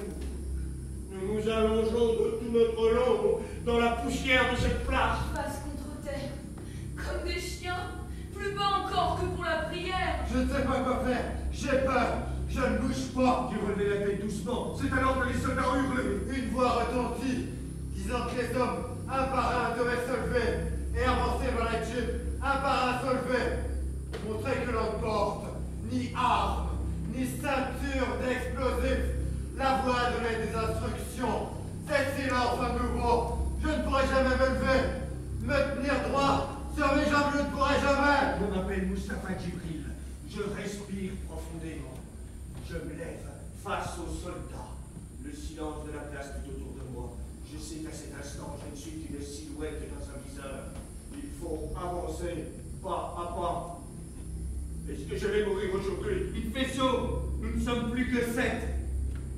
Nous nous allongeons de tout notre long dans la poussière de cette place. Face contre terre, comme des chiens, plus bas encore que pour la prière. Je ne sais pas quoi faire. J'ai peur. Je ne bouge pas. Tu relevais la tête doucement. C'est alors que les soldats ont hurlé. Une voix retentit, disant que les hommes, un par un, devaient se lever et avancer vers la jeep. Un par un se lever. Montrer que l'on porte ni armes, ni ceinture d'explosifs. La voix donnait des instructions. C'est silence à nouveau. Je ne pourrai jamais me lever. Me tenir droit. Sur mes jambes, je ne pourrai jamais. Je m'appelle Mustapha Djibril. Je respire profondément. Je me lève face aux soldats. Le silence de la place tout autour de moi. Je sais qu'à cet instant, je ne suis qu'une silhouette dans un viseur. Il faut avancer, pas à pas. Est-ce que je vais mourir aujourd'hui? Il fait chaud, nous ne sommes plus que 7.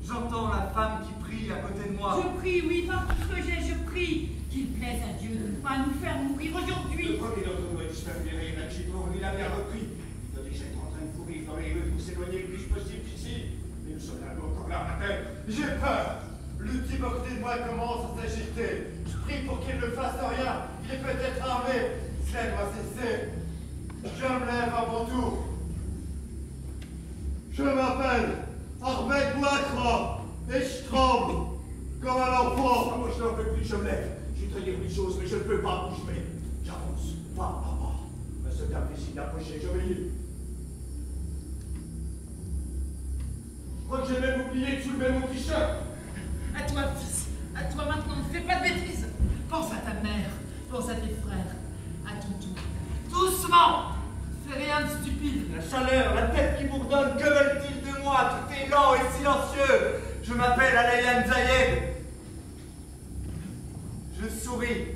J'entends la femme qui prie à côté de moi. Je prie, oui, par tout ce que j'ai, je prie qu'il plaise à Dieu de ne pas nous faire mourir aujourd'hui. Le premier d'entre nous est disparu derrière la jeep, il a bien repris. Il doit déjà être en train de courir dans les rues pour s'éloigner le plus possible d'ici. Mais nous sommes là encore là, à terre. J'ai peur. L'outil à côté de moi commence à s'agiter. Je prie pour qu'il ne fasse rien. Il est peut-être armé. Cela doit cesser. Je me lève à mon tour. Je m'appelle Ahmed Bouatra et je tremble comme un enfant. Moi je n'en peux plus, je me lève. J'ai très dire une chose, mais je ne peux pas bouger. J'avance, pas à pas. Un soldat décide d'approcher, j'obéis. Je crois que j'ai même oublié de soulever mon t-shirt. À toi, fils, à toi maintenant, ne fais pas de bêtises. Pense à ta mère, pense à tes frères, à ton tour. Doucement, fais rien de stupide. La chaleur, la tête qui bourdonne, que veulent-ils de moi? Tout est lent et silencieux. Je m'appelle Alayan Zayed. Je souris.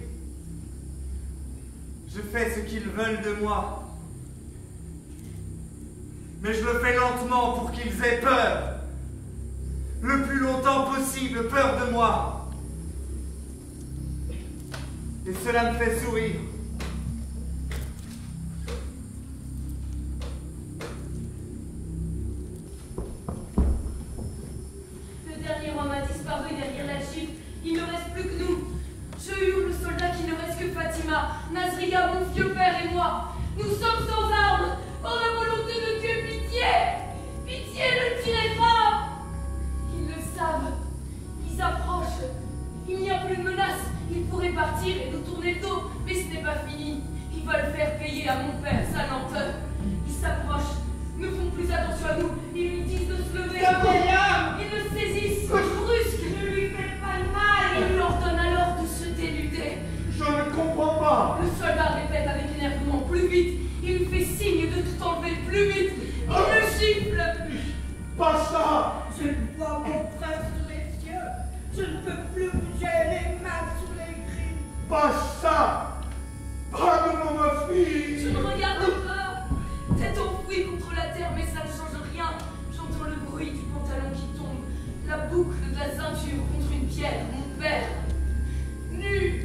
Je fais ce qu'ils veulent de moi. Mais je le fais lentement pour qu'ils aient peur. le plus longtemps possible, peur de moi. Et cela me fait sourire. Le dernier homme a disparu derrière la Jeep. Il ne reste plus que nous. Je hurle le soldat qu'il ne reste que Fatima, Nazria, mon vieux père et moi. Nous sommes sans armes, par la volonté de Dieu. Pitié! Pitié, ne tirez pas! Ils le savent. Ils approchent. Il n'y a plus de menace. Ils pourraient partir et nous tourner le dos, mais ce n'est pas fini. Ils veulent faire payer à mon père sa lenteur. Ils s'approchent, ne font plus attention à nous. Ils lui disent de se lever. Ils le saisissent, brusques. Ne lui faites pas de mal. Ils lui ordonnent alors de se dénuder. Je ne comprends pas. Le soldat répète avec énervement plus vite. Il lui fait signe de tout enlever plus vite. Il le gifle. Pas ça. Je vois mon frère sous les yeux. Je ne peux plus bouger les mains sous les griffes. Pas ça. Pas devant ma fille. Je ne regarde pas. Tête enfouie contre la terre, mais ça ne change rien. J'entends le bruit du pantalon qui tombe. La boucle de la ceinture contre une pierre. Mon père. Nu.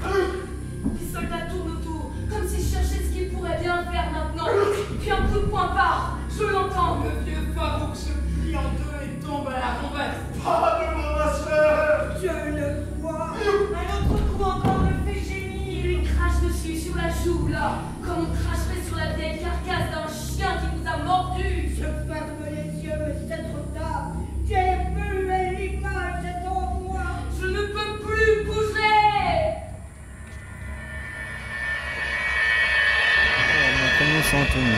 Les soldats tournent autour, comme s'ils cherchaient ce qu'ils pourraient bien faire maintenant. Puis un coup de poing part. Je l'entends. Le vieux farouque se plie en deux et tombe à la renverse. Pas devant ma soeur. Je le vois. Un autre coup encore le fait gémir. Il lui crache dessus, sur la joue, là. Comme on cracherait sur la vieille carcasse d'un chien qui nous a mordus. Je ferme les yeux, mais c'est trop tard. J'ai vu l'image est en moi. Je ne peux plus bouger. Mon prénom c'est Anthony.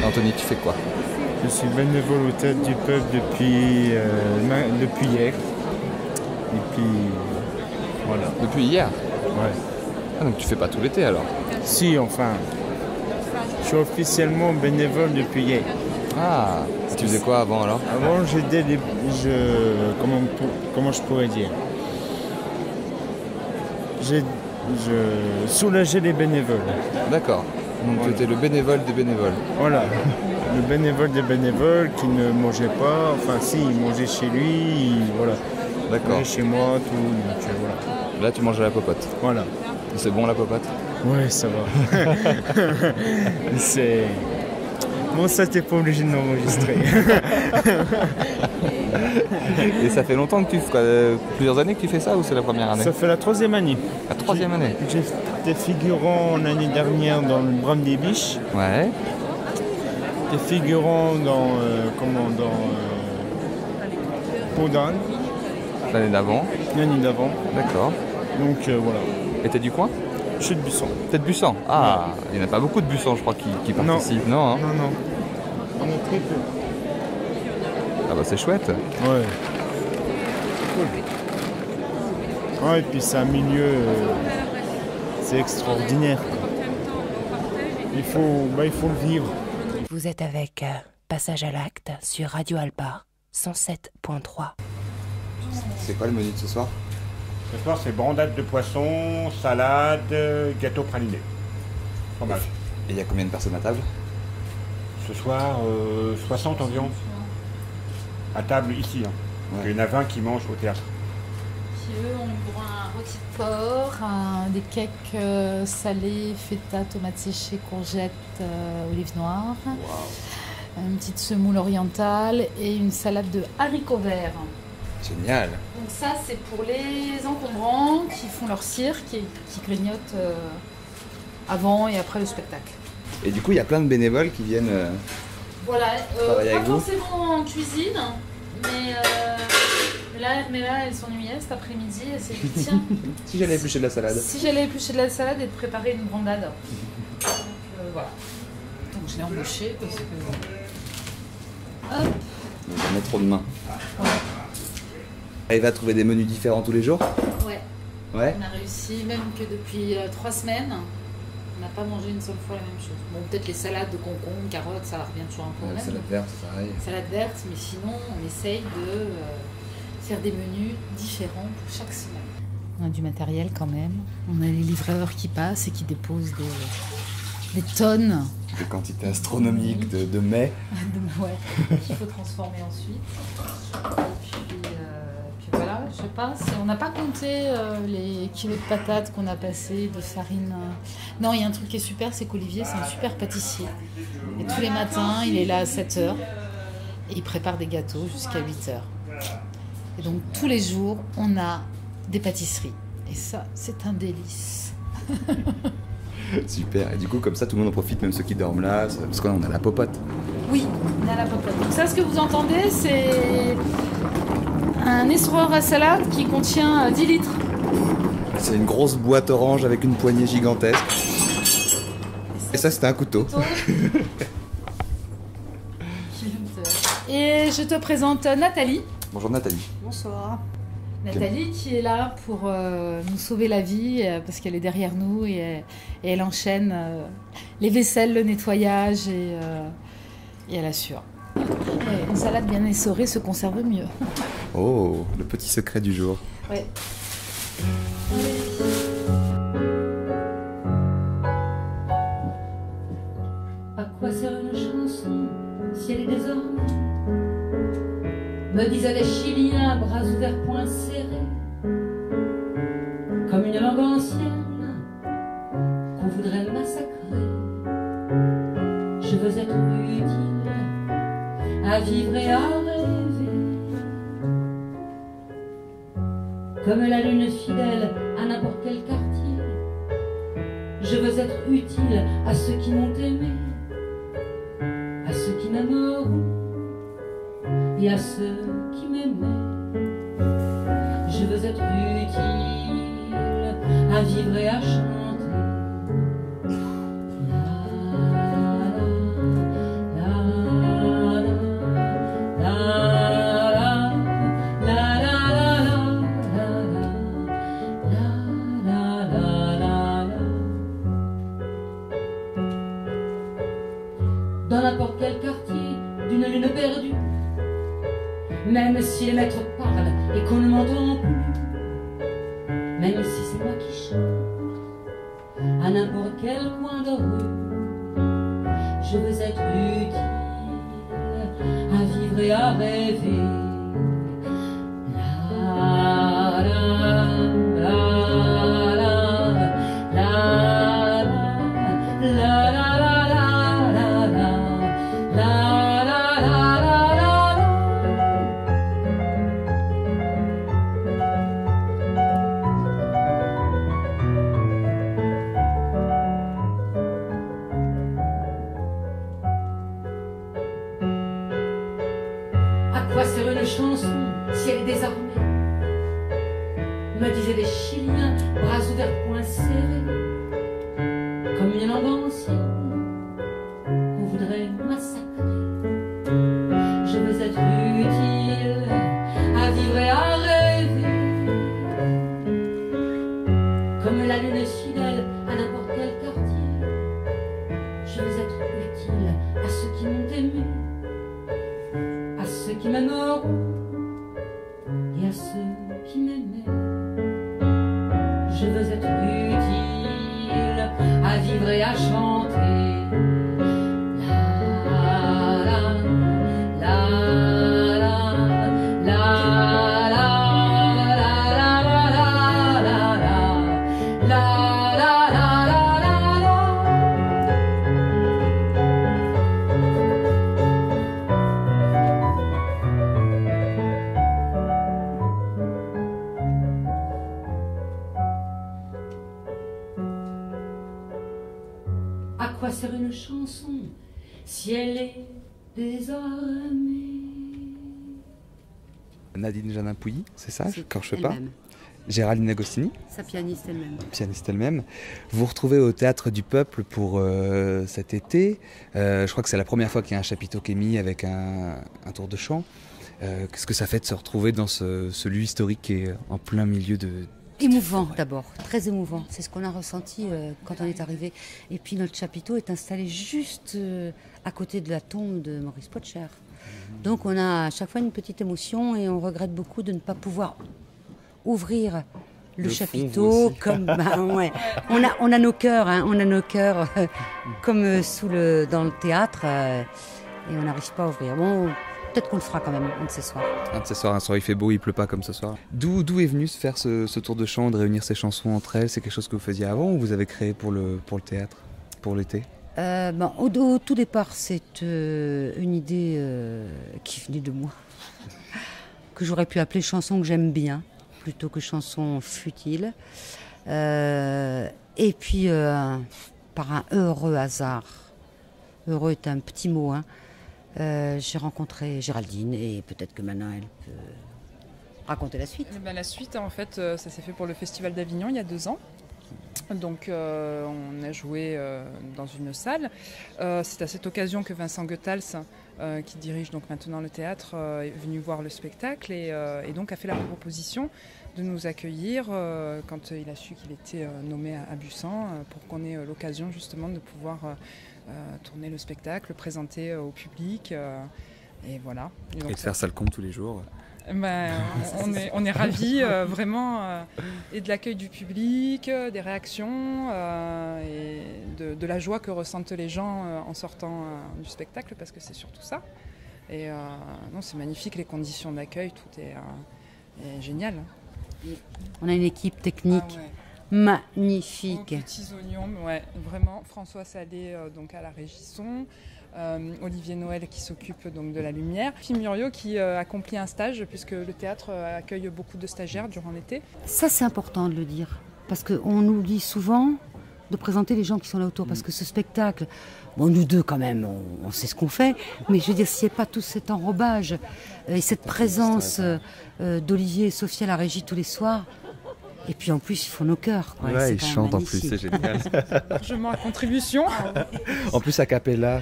Anthony, tu fais quoi? Je suis bénévole au Théâtre du Peuple depuis hier. Et puis voilà. Depuis hier? Ouais. Ah, donc tu fais pas tout l'été alors? Si, enfin. Je suis officiellement bénévole depuis hier. Ah, tu faisais quoi avant alors? Avant j'aidais les. Comment je pourrais dire? Je soulageais les bénévoles. D'accord. Donc tu étais le bénévole des bénévoles. Voilà. Le bénévole des bénévoles qui ne mangeait pas, enfin si, il mangeait chez lui, voilà. D'accord. Il mangeait chez moi, tout, donc voilà. Là tu manges à la popote. Voilà. Et c'est bon la popote? Ouais, ça va. C'est... Bon, ça t'es pas obligé de l'enregistrer. Et ça fait longtemps que tu fais, plusieurs années que tu fais ça ou c'est la première année? Ça fait la 3e année. La 3e année? J'étais figurant l'année dernière dans le Brame des Biches. Ouais. J'étais figurant dans Peau d'âne. L'année d'avant? L'année d'avant. D'accord. Donc voilà. Et t'es du coin? Je suis de Buisson. T'es de Buisson? Ah, ouais. Il n'y en a pas beaucoup de Buisson, je crois, qui participent, non hein? Non. On est très peu. Ah bah c'est chouette. Ouais. Cool. Ouais, et puis c'est un milieu... c'est extraordinaire. Il faut le vivre. Vous êtes avec Passage à l'acte sur Radio Alpa 107.3. C'est quoi le menu de ce soir? Ce soir, c'est brandade de poisson, salade, gâteau praliné. Fromage. Et il y a combien de personnes à table? Ce soir, 60 environ. À table ici. Hein. Ouais. Il y en a 20 qui mangent au théâtre. Puis eux, on ouvre un rôti de porc, des cakes salés, feta, tomates séchées, courgettes, olives noires. Wow. Une petite semoule orientale et une salade de haricots verts. Génial. Donc ça, c'est pour les encombrants qui font leur cirque et qui grignotent avant et après le spectacle. Et du coup, il y a plein de bénévoles qui viennent Voilà, travailler pas avec vous. forcément en cuisine, mais là, elle s'ennuyait cet après-midi. Elle s'est dit, tiens, Si j'allais éplucher de la salade. si j'allais éplucher de la salade et de préparer une brandade. Donc voilà. Donc je l'ai embauchée parce que... Hop. On va mettre trop de mains. Ouais. Elle va trouver des menus différents tous les jours? Ouais. Ouais. On a réussi, même que depuis 3 semaines, on n'a pas mangé une seule fois la même chose. Bon, peut-être les salades de concombres, carottes, ça revient toujours un peu au même. Salade verte, c'est pareil. Salade verte, mais sinon, on essaye de faire des menus différents pour chaque semaine. On a du matériel quand même. On a les livreurs qui passent et qui déposent des tonnes. Des quantités astronomiques de mets. Ouais, qu'il faut transformer ensuite. Et puis, Je sais pas, on n'a pas compté les kilos de patates qu'on a passés, de farine. Non, il y a un truc qui est super, c'est qu'Olivier, c'est un super pâtissier. Et tous les matins, il est là à 7h et il prépare des gâteaux jusqu'à 8h. Et donc, tous les jours, on a des pâtisseries. Et ça, c'est un délice. Super. Et du coup, comme ça, tout le monde en profite, même ceux qui dorment là, parce qu'on a la popote. Oui, on a la popote. Donc ça, ce que vous entendez, c'est un essoreur à salade qui contient 10 litres. C'est une grosse boîte orange avec une poignée gigantesque. Et ça, c'était un couteau. Et je te présente Nathalie. Bonjour Nathalie. Bonsoir. Nathalie qui est là pour nous sauver la vie parce qu'elle est derrière nous et elle enchaîne les vaisselles, le nettoyage et elle assure. Et une salade bien essorée se conserve mieux. Oh, le petit secret du jour. Ouais. À quoi sert une chanson si elle est désormais, me disaient les Chiliens, bras ouverts, poings serrés, comme une langue ancienne qu'on voudrait massacrer. Je veux être utile à vivre et à rêver, comme la lune fidèle à n'importe quel quartier. Je veux être utile à ceux qui m'ont aimé, à ceux qui m'aimeront et à ceux qui m'aimaient. Je veux être utile à vivre et à chanter. Dans n'importe quel quartier d'une lune perdue, même si les maîtres parlent et qu'on ne m'entend plus, même si c'est moi qui chante à n'importe quel coin de rue, je veux être utile à vivre et à rêver. À quoi sert une chanson si elle est désarmée, me disaient les Chiliens, bras ouverts, poings serrés, comme une langue ancienne qu'on voudrait massacrer. Je veux être utile à vivre et à rêver, comme la lune fidèle à n'importe quel quartier. Je veux être utile à ceux qui m'ont aimé, à ceux qui m'aimeront et à ceux qui m'aimaient. Je veux être utile à vivre et à chanter. À quoi sert une chanson si elle est désarmée? Nadine Janin-Pouilly, c'est ça? Je ne corche pas. Elle-même. Géraldine Agostini, Sa pianiste elle-même. pianiste elle-même. Vous vous retrouvez au Théâtre du Peuple pour cet été. Je crois que c'est la première fois qu'il y a un chapiteau qui est mis avec un tour de chant. Qu'est-ce que ça fait de se retrouver dans ce lieu historique qui est en plein milieu de... Émouvant d'abord, très émouvant. C'est ce qu'on a ressenti quand on est arrivé. Et puis notre chapiteau est installé juste à côté de la tombe de Maurice Potcher. Donc on a à chaque fois une petite émotion et on regrette beaucoup de ne pas pouvoir ouvrir le chapiteau comme ouais. On a nos cœurs, hein, on a nos cœurs comme dans le théâtre et on n'arrive pas à ouvrir. Bon, peut-être qu'on le fera quand même, un de ces soirs. Un de ces soirs, un soir il fait beau, il pleut pas comme ce soir. D'où est venu se faire ce tour de chant, de réunir ces chansons entre elles? C'est quelque chose que vous faisiez avant ou vous avez créé pour le théâtre, pour l'été? Au tout départ, c'est une idée qui venait de moi, que j'aurais pu appeler chanson que j'aime bien, plutôt que chanson futile. Et puis, par un heureux hasard, heureux est un petit mot, hein, j'ai rencontré Géraldine et peut-être que maintenant elle peut raconter la suite. La suite, en fait, ça s'est fait pour le Festival d'Avignon il y a 2 ans. Donc on a joué dans une salle. C'est à cette occasion que Vincent Goethals, qui dirige donc maintenant le théâtre, est venu voir le spectacle et donc a fait la proposition de nous accueillir quand il a su qu'il était nommé à Bussan pour qu'on ait l'occasion justement de pouvoir tourner le spectacle, le présenter au public et voilà. Et de faire ça le compte tous les jours. On est ravis vraiment et de l'accueil du public, des réactions et de la joie que ressentent les gens en sortant du spectacle parce que c'est surtout ça. Et non, c'est magnifique, les conditions d'accueil, tout est génial. On a une équipe technique magnifique. Aux petits oignons, ouais, vraiment. François Salé donc à la régie son. Olivier Noël qui s'occupe donc de la lumière, puis Muriot qui accomplit un stage puisque le théâtre accueille beaucoup de stagiaires durant l'été. Ça c'est important de le dire parce qu'on oublie souvent de présenter les gens qui sont là autour parce que ce spectacle, bon nous deux quand même on sait ce qu'on fait, mais je veux dire s'il n'y a pas tout cet enrobage et cette présence d'Olivier et Sophie à la régie tous les soirs. Et puis en plus, ils font nos cœurs. Quoi. Ouais, ils chantent en plus, c'est génial. Largement à contribution. En plus, a cappella.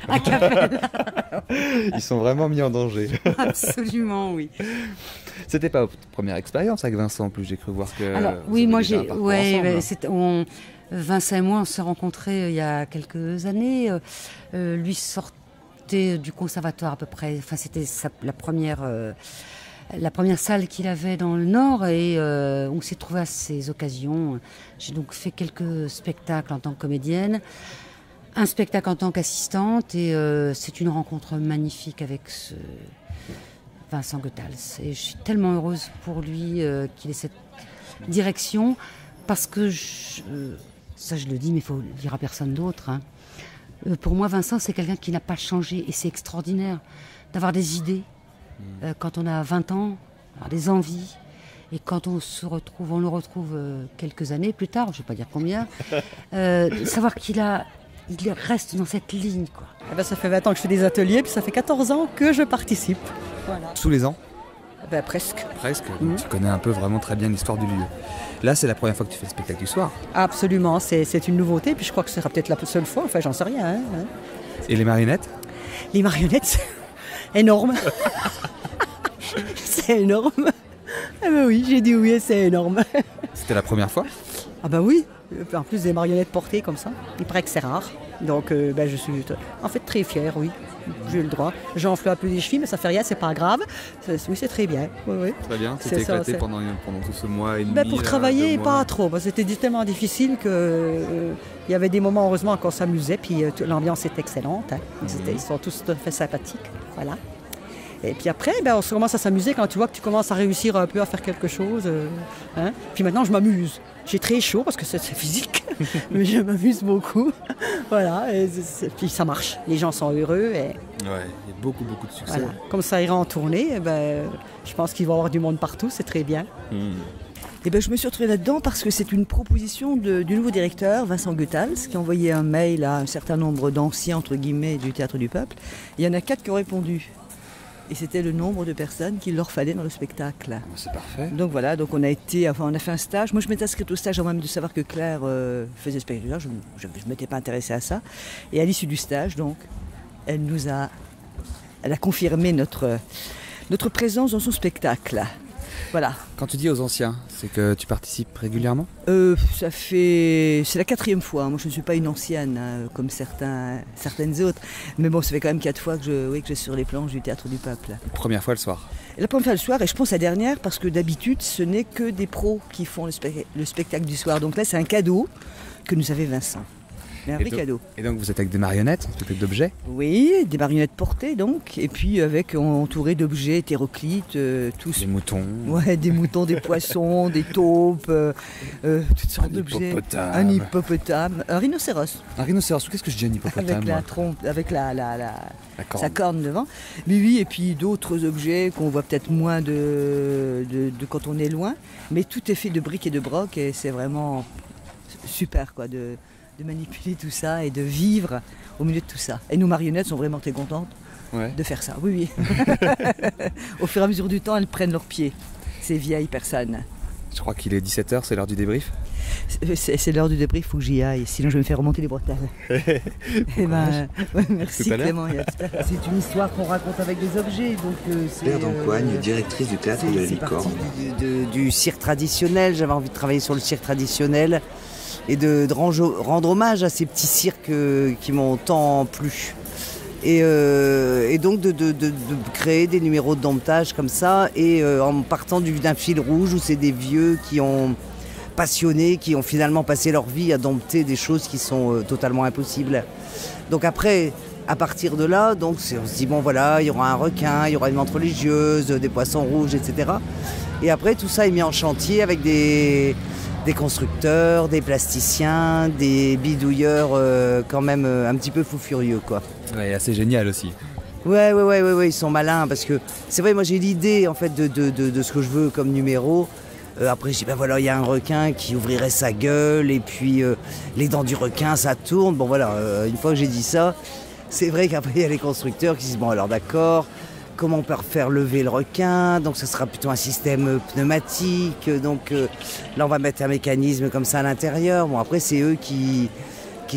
Ils sont vraiment mis en danger. Absolument, oui. C'était pas votre première expérience avec Vincent, en plus, j'ai cru voir que. Alors, oui, moi j'ai. Ouais, Vincent et moi, on s'est rencontrés il y a quelques années. Lui sortait du conservatoire à peu près. Enfin, c'était la première salle qu'il avait dans le Nord et on s'est trouvé à ces occasions. J'ai donc fait quelques spectacles en tant que comédienne, un spectacle en tant qu'assistante et c'est une rencontre magnifique avec Vincent Goethals. Et je suis tellement heureuse pour lui qu'il ait cette direction parce que, ça je le dis mais il faut le dire à personne d'autre, hein. Pour moi Vincent c'est quelqu'un qui n'a pas changé et c'est extraordinaire d'avoir des idées. Quand on a 20 ans, avoir des envies, et quand on le retrouve quelques années plus tard, je ne vais pas dire combien, savoir qu'il reste dans cette ligne. Quoi. Eh ben, ça fait 20 ans que je fais des ateliers, puis ça fait 14 ans que je participe. Voilà. Tous les ans? Presque. Presque, donc tu connais un peu vraiment très bien l'histoire du lieu. Là, c'est la première fois que tu fais le spectacle du soir. Absolument, c'est une nouveauté, puis je crois que ce sera peut-être la seule fois, enfin j'en sais rien. Hein. Et les marionnettes? Les marionnettes énorme. C'est énorme. Ah bah oui, j'ai dit oui, c'est énorme. C'était la première fois? Ah bah oui. En plus des marionnettes portées comme ça. Il paraît que c'est rare. Donc je suis en fait très fière, oui. J'ai eu le droit. J'enfle un peu les chevilles, mais ça fait rien, c'est pas grave. Oui, c'est très bien. Oui. Très bien. Tu t'es éclaté pendant tout ce mois et demi. Pour travailler, pas trop. C'était tellement difficile que il y avait des moments, heureusement, qu'on s'amusait. Puis l'ambiance est excellente. Hein. Ils sont tous tout à fait sympathiques. Voilà. Et puis après, on commence à s'amuser quand tu vois que tu commences à réussir un peu à faire quelque chose. Hein. Puis maintenant, je m'amuse. J'ai très chaud parce que c'est physique, mais je m'amuse beaucoup. Voilà, et puis ça marche. Les gens sont heureux. Et... Ouais, il y a beaucoup de succès. Voilà. Comme ça ira en tournée, je pense qu'il va y avoir du monde partout, c'est très bien. Et je me suis retrouvée là-dedans parce que c'est une proposition du nouveau directeur, Vincent Goethals, qui a envoyé un mail à un certain nombre d'anciens, entre guillemets, du Théâtre du Peuple. Il y en a 4 qui ont répondu. Et c'était le nombre de personnes qu'il leur fallait dans le spectacle. C'est parfait. Donc voilà, on a fait un stage. Moi je m'étais inscrite au stage avant même de savoir que Claire faisait ce spectacle. Je ne m'étais pas intéressée à ça. Et à l'issue du stage, donc, elle a confirmé notre présence dans son spectacle. Voilà. Quand tu dis aux anciens, c'est que tu participes régulièrement? C'est la 4e fois. Moi, je ne suis pas une ancienne, hein, comme certaines autres. Mais bon, ça fait quand même 4 fois que je suis sur les planches du Théâtre du Peuple. Première fois le soir? La première fois le soir, et je pense la dernière, parce que d'habitude, ce n'est que des pros qui font le spectacle du soir. Donc là, c'est un cadeau que nous avait Vincent. mais un vrai cadeau. Et donc vous êtes avec des marionnettes, un spectacle d'objets? Oui, des marionnettes portées donc, et puis entouré d'objets hétéroclites, tous. Des moutons. Ouais, des moutons, des poissons, des taupes, toutes sortes d'objets. Un hippopotame, un rhinocéros. Un rhinocéros, qu'est-ce que je dis un hippopotame? Avec la trompe, avec sa corne devant. Mais oui, et puis d'autres objets qu'on voit peut-être moins de quand on est loin, mais tout est fait de briques et de broc, et c'est vraiment super quoi, de manipuler tout ça et de vivre au milieu de tout ça. Et nos marionnettes sont vraiment très contentes de faire ça. Oui, oui. Au fur et à mesure du temps, elles prennent leurs pieds, ces vieilles personnes. Je crois qu'il est 17h, c'est l'heure du débrief. C'est l'heure du débrief, il faut que j'y aille, sinon je vais me faire remonter les bretelles. Merci Clément. C'est une histoire qu'on raconte avec des objets. Claire d'Encoigne, directrice du théâtre de la Licorne. Du cirque traditionnel, j'avais envie de travailler sur le cirque traditionnel et de rendre hommage à ces petits cirques qui m'ont tant plu. Et donc de créer des numéros de domptage comme ça, et en partant d'un fil rouge où c'est des vieux qui ont passionnés, qui ont finalement passé leur vie à dompter des choses qui sont totalement impossibles. Donc après, à partir de là, donc on se dit bon voilà, il y aura un requin, il y aura une menthe religieuse, des poissons rouges, etc. Et après tout ça est mis en chantier avec des constructeurs, des plasticiens, des bidouilleurs quand même un petit peu fous furieux quoi. Ouais, assez génial aussi. Ouais, ils sont malins parce que c'est vrai, moi j'ai l'idée en fait de ce que je veux comme numéro. Après je dis ben voilà, il y a un requin qui ouvrirait sa gueule et puis les dents du requin ça tourne. Bon voilà, une fois que j'ai dit ça, c'est vrai qu'après il y a les constructeurs qui disent bon alors d'accord, comment on peut faire lever le requin, donc ce sera plutôt un système pneumatique, donc là on va mettre un mécanisme comme ça à l'intérieur. Bon après c'est eux qui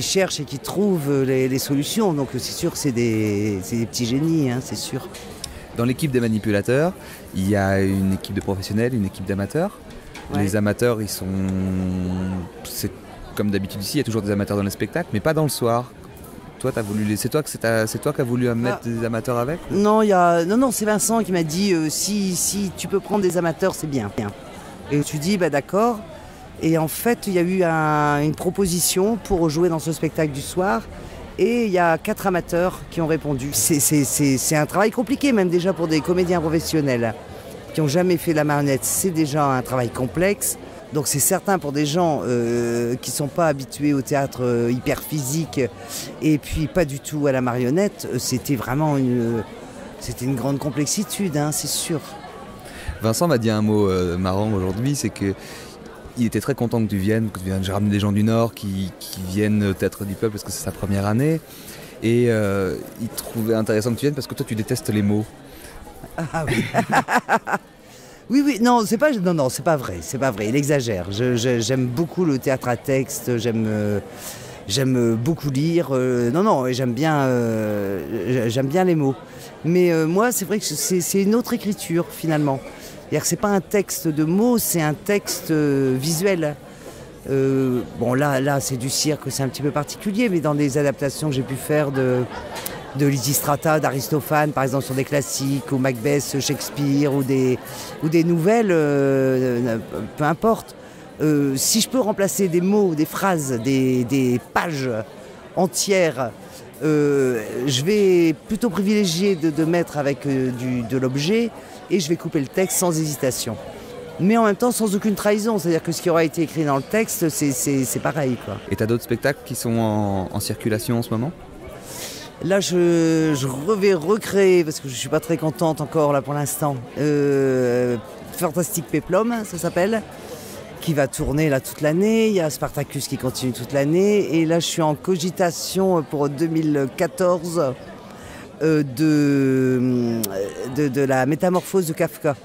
cherchent et qui trouvent les solutions, donc c'est sûr que c'est des petits génies, hein, c'est sûr. Dans l'équipe des manipulateurs, il y a une équipe de professionnels, une équipe d'amateurs. Ouais. Les amateurs, c'est comme d'habitude ici, il y a toujours des amateurs dans les spectacles, mais pas dans le soir. Toi, c'est toi qui as voulu mettre des amateurs avec? Non, c'est Vincent qui m'a dit si tu peux prendre des amateurs, c'est bien. Et tu dis bah d'accord. Et en fait, il y a eu une proposition pour jouer dans ce spectacle du soir. Et il y a 4 amateurs qui ont répondu. C'est un travail compliqué, même déjà pour des comédiens professionnels qui n'ont jamais fait la marionnette. C'est déjà un travail complexe. Donc c'est certain pour des gens qui ne sont pas habitués au théâtre hyper physique et puis pas du tout à la marionnette, c'était vraiment une grande complexitude, hein, c'est sûr. Vincent m'a dit un mot marrant aujourd'hui, c'est que il était très content que tu viennes, j'ai ramené des gens du Nord qui viennent au Théâtre du Peuple parce que c'est sa première année. Et il trouvait intéressant que tu viennes parce que toi tu détestes les mots. Ah oui. Oui, non, c'est pas vrai, il exagère. J'aime beaucoup le théâtre à texte, j'aime beaucoup lire. Et j'aime bien les mots. Mais moi, c'est vrai que c'est une autre écriture finalement. C'est-à-dire que c'est pas un texte de mots, c'est un texte visuel. Bon là c'est du cirque, c'est un petit peu particulier, mais dans des adaptations que j'ai pu faire de Lysistrata, d'Aristophane, par exemple sur des classiques, ou Macbeth, Shakespeare, ou des nouvelles, peu importe. Si je peux remplacer des mots, des phrases, des pages entières, je vais plutôt privilégier de mettre avec de l'objet, et je vais couper le texte sans hésitation. Mais en même temps sans aucune trahison, c'est-à-dire que ce qui aura été écrit dans le texte, c'est pareil, quoi. Et tu as d'autres spectacles qui sont en circulation en ce moment ? Là, je vais recréer, parce que je ne suis pas très contente encore là pour l'instant, Fantastique Péplum, ça s'appelle, qui va tourner là toute l'année. Il y a Spartacus qui continue toute l'année. Et là, je suis en cogitation pour 2014 de la métamorphose de Kafka.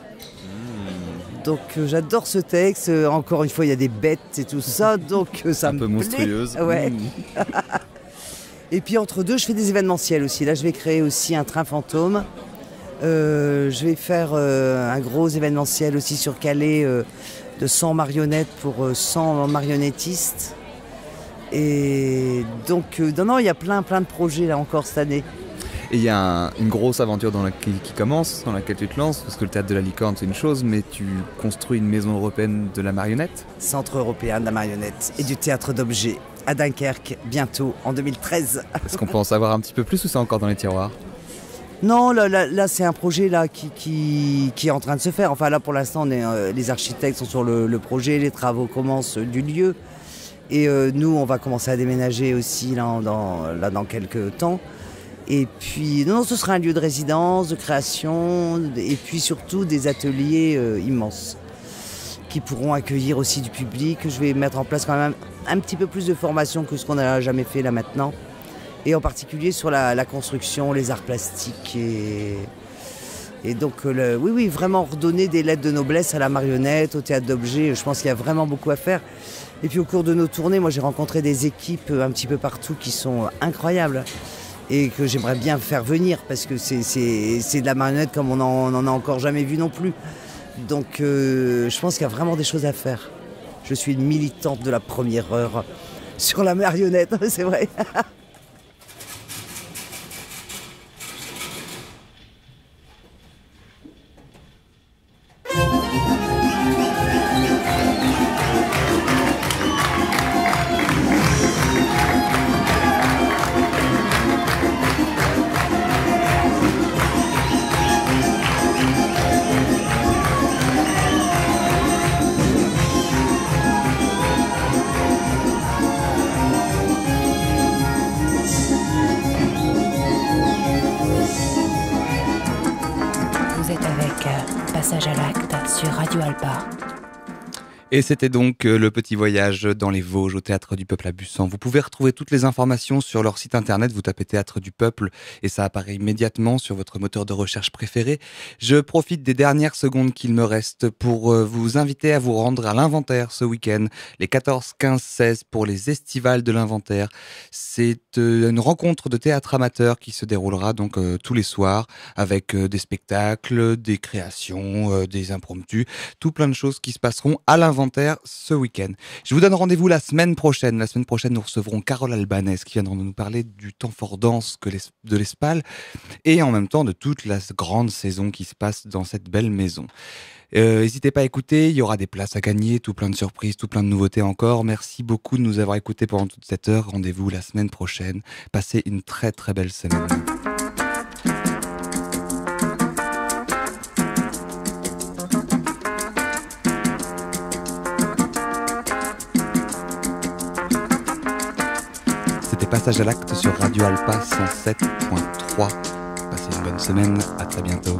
Donc j'adore ce texte. Encore une fois, il y a des bêtes et tout ça, donc ça me plaît. Un peu monstrueuse. Ouais. Et puis entre deux, je fais des événementiels aussi. Là, je vais créer aussi un train fantôme. Je vais faire un gros événementiel aussi sur Calais de 100 marionnettes pour 100 marionnettistes. Et donc, il y a plein de projets là encore cette année. Et il y a une grosse aventure qui commence, dans laquelle tu te lances, parce que le théâtre de la Licorne c'est une chose, mais tu construis une maison européenne de la marionnette. Centre européen de la marionnette et du théâtre d'objets. à Dunkerque, bientôt, en 2013. Est-ce qu'on peut en savoir un petit peu plus ou c'est encore dans les tiroirs ? Non, là c'est un projet là, qui est en train de se faire. Enfin là pour l'instant, les architectes sont sur le projet, les travaux commencent du lieu. Et nous, on va commencer à déménager aussi là, dans quelques temps. Et puis, non, ce sera un lieu de résidence, de création, et puis surtout des ateliers immenses qui pourront accueillir aussi du public. Je vais mettre en place quand même un petit peu plus de formation que ce qu'on n'a jamais fait là maintenant. Et en particulier sur la construction, les arts plastiques. Et donc, oui, vraiment redonner des lettres de noblesse à la marionnette, au théâtre d'objets. Je pense qu'il y a vraiment beaucoup à faire. Et puis au cours de nos tournées, moi j'ai rencontré des équipes un petit peu partout qui sont incroyables. Et que j'aimerais bien faire venir parce que c'est de la marionnette comme on n'en a encore jamais vu non plus. Donc je pense qu'il y a vraiment des choses à faire. Je suis une militante de la première heure sur la marionnette, c'est vrai. Passage à l'acte sur Radio Alpa. Et c'était donc le petit voyage dans les Vosges au Théâtre du Peuple à Bussan. Vous pouvez retrouver toutes les informations sur leur site internet. Vous tapez Théâtre du Peuple et ça apparaît immédiatement sur votre moteur de recherche préféré. Je profite des dernières secondes qu'il me reste pour vous inviter à vous rendre à l'Inventaire ce week-end, les 14, 15, 16 pour les estivales de l'Inventaire. C'est une rencontre de théâtre amateur qui se déroulera donc tous les soirs avec des spectacles, des créations, des impromptus, tout plein de choses qui se passeront à l'Inventaire ce week-end. Je vous donne rendez-vous la semaine prochaine. La semaine prochaine, nous recevrons Carole Albanès qui viendra nous parler du temps fort danse de l'Espal et en même temps de toute la grande saison qui se passe dans cette belle maison. N'hésitez pas à écouter, il y aura des places à gagner, tout plein de surprises, tout plein de nouveautés encore. Merci beaucoup de nous avoir écoutés pendant toute cette heure. Rendez-vous la semaine prochaine. Passez une très très belle semaine. C'était Passage à l'acte sur Radio Alpa 107.3. Passez une bonne semaine, à très bientôt.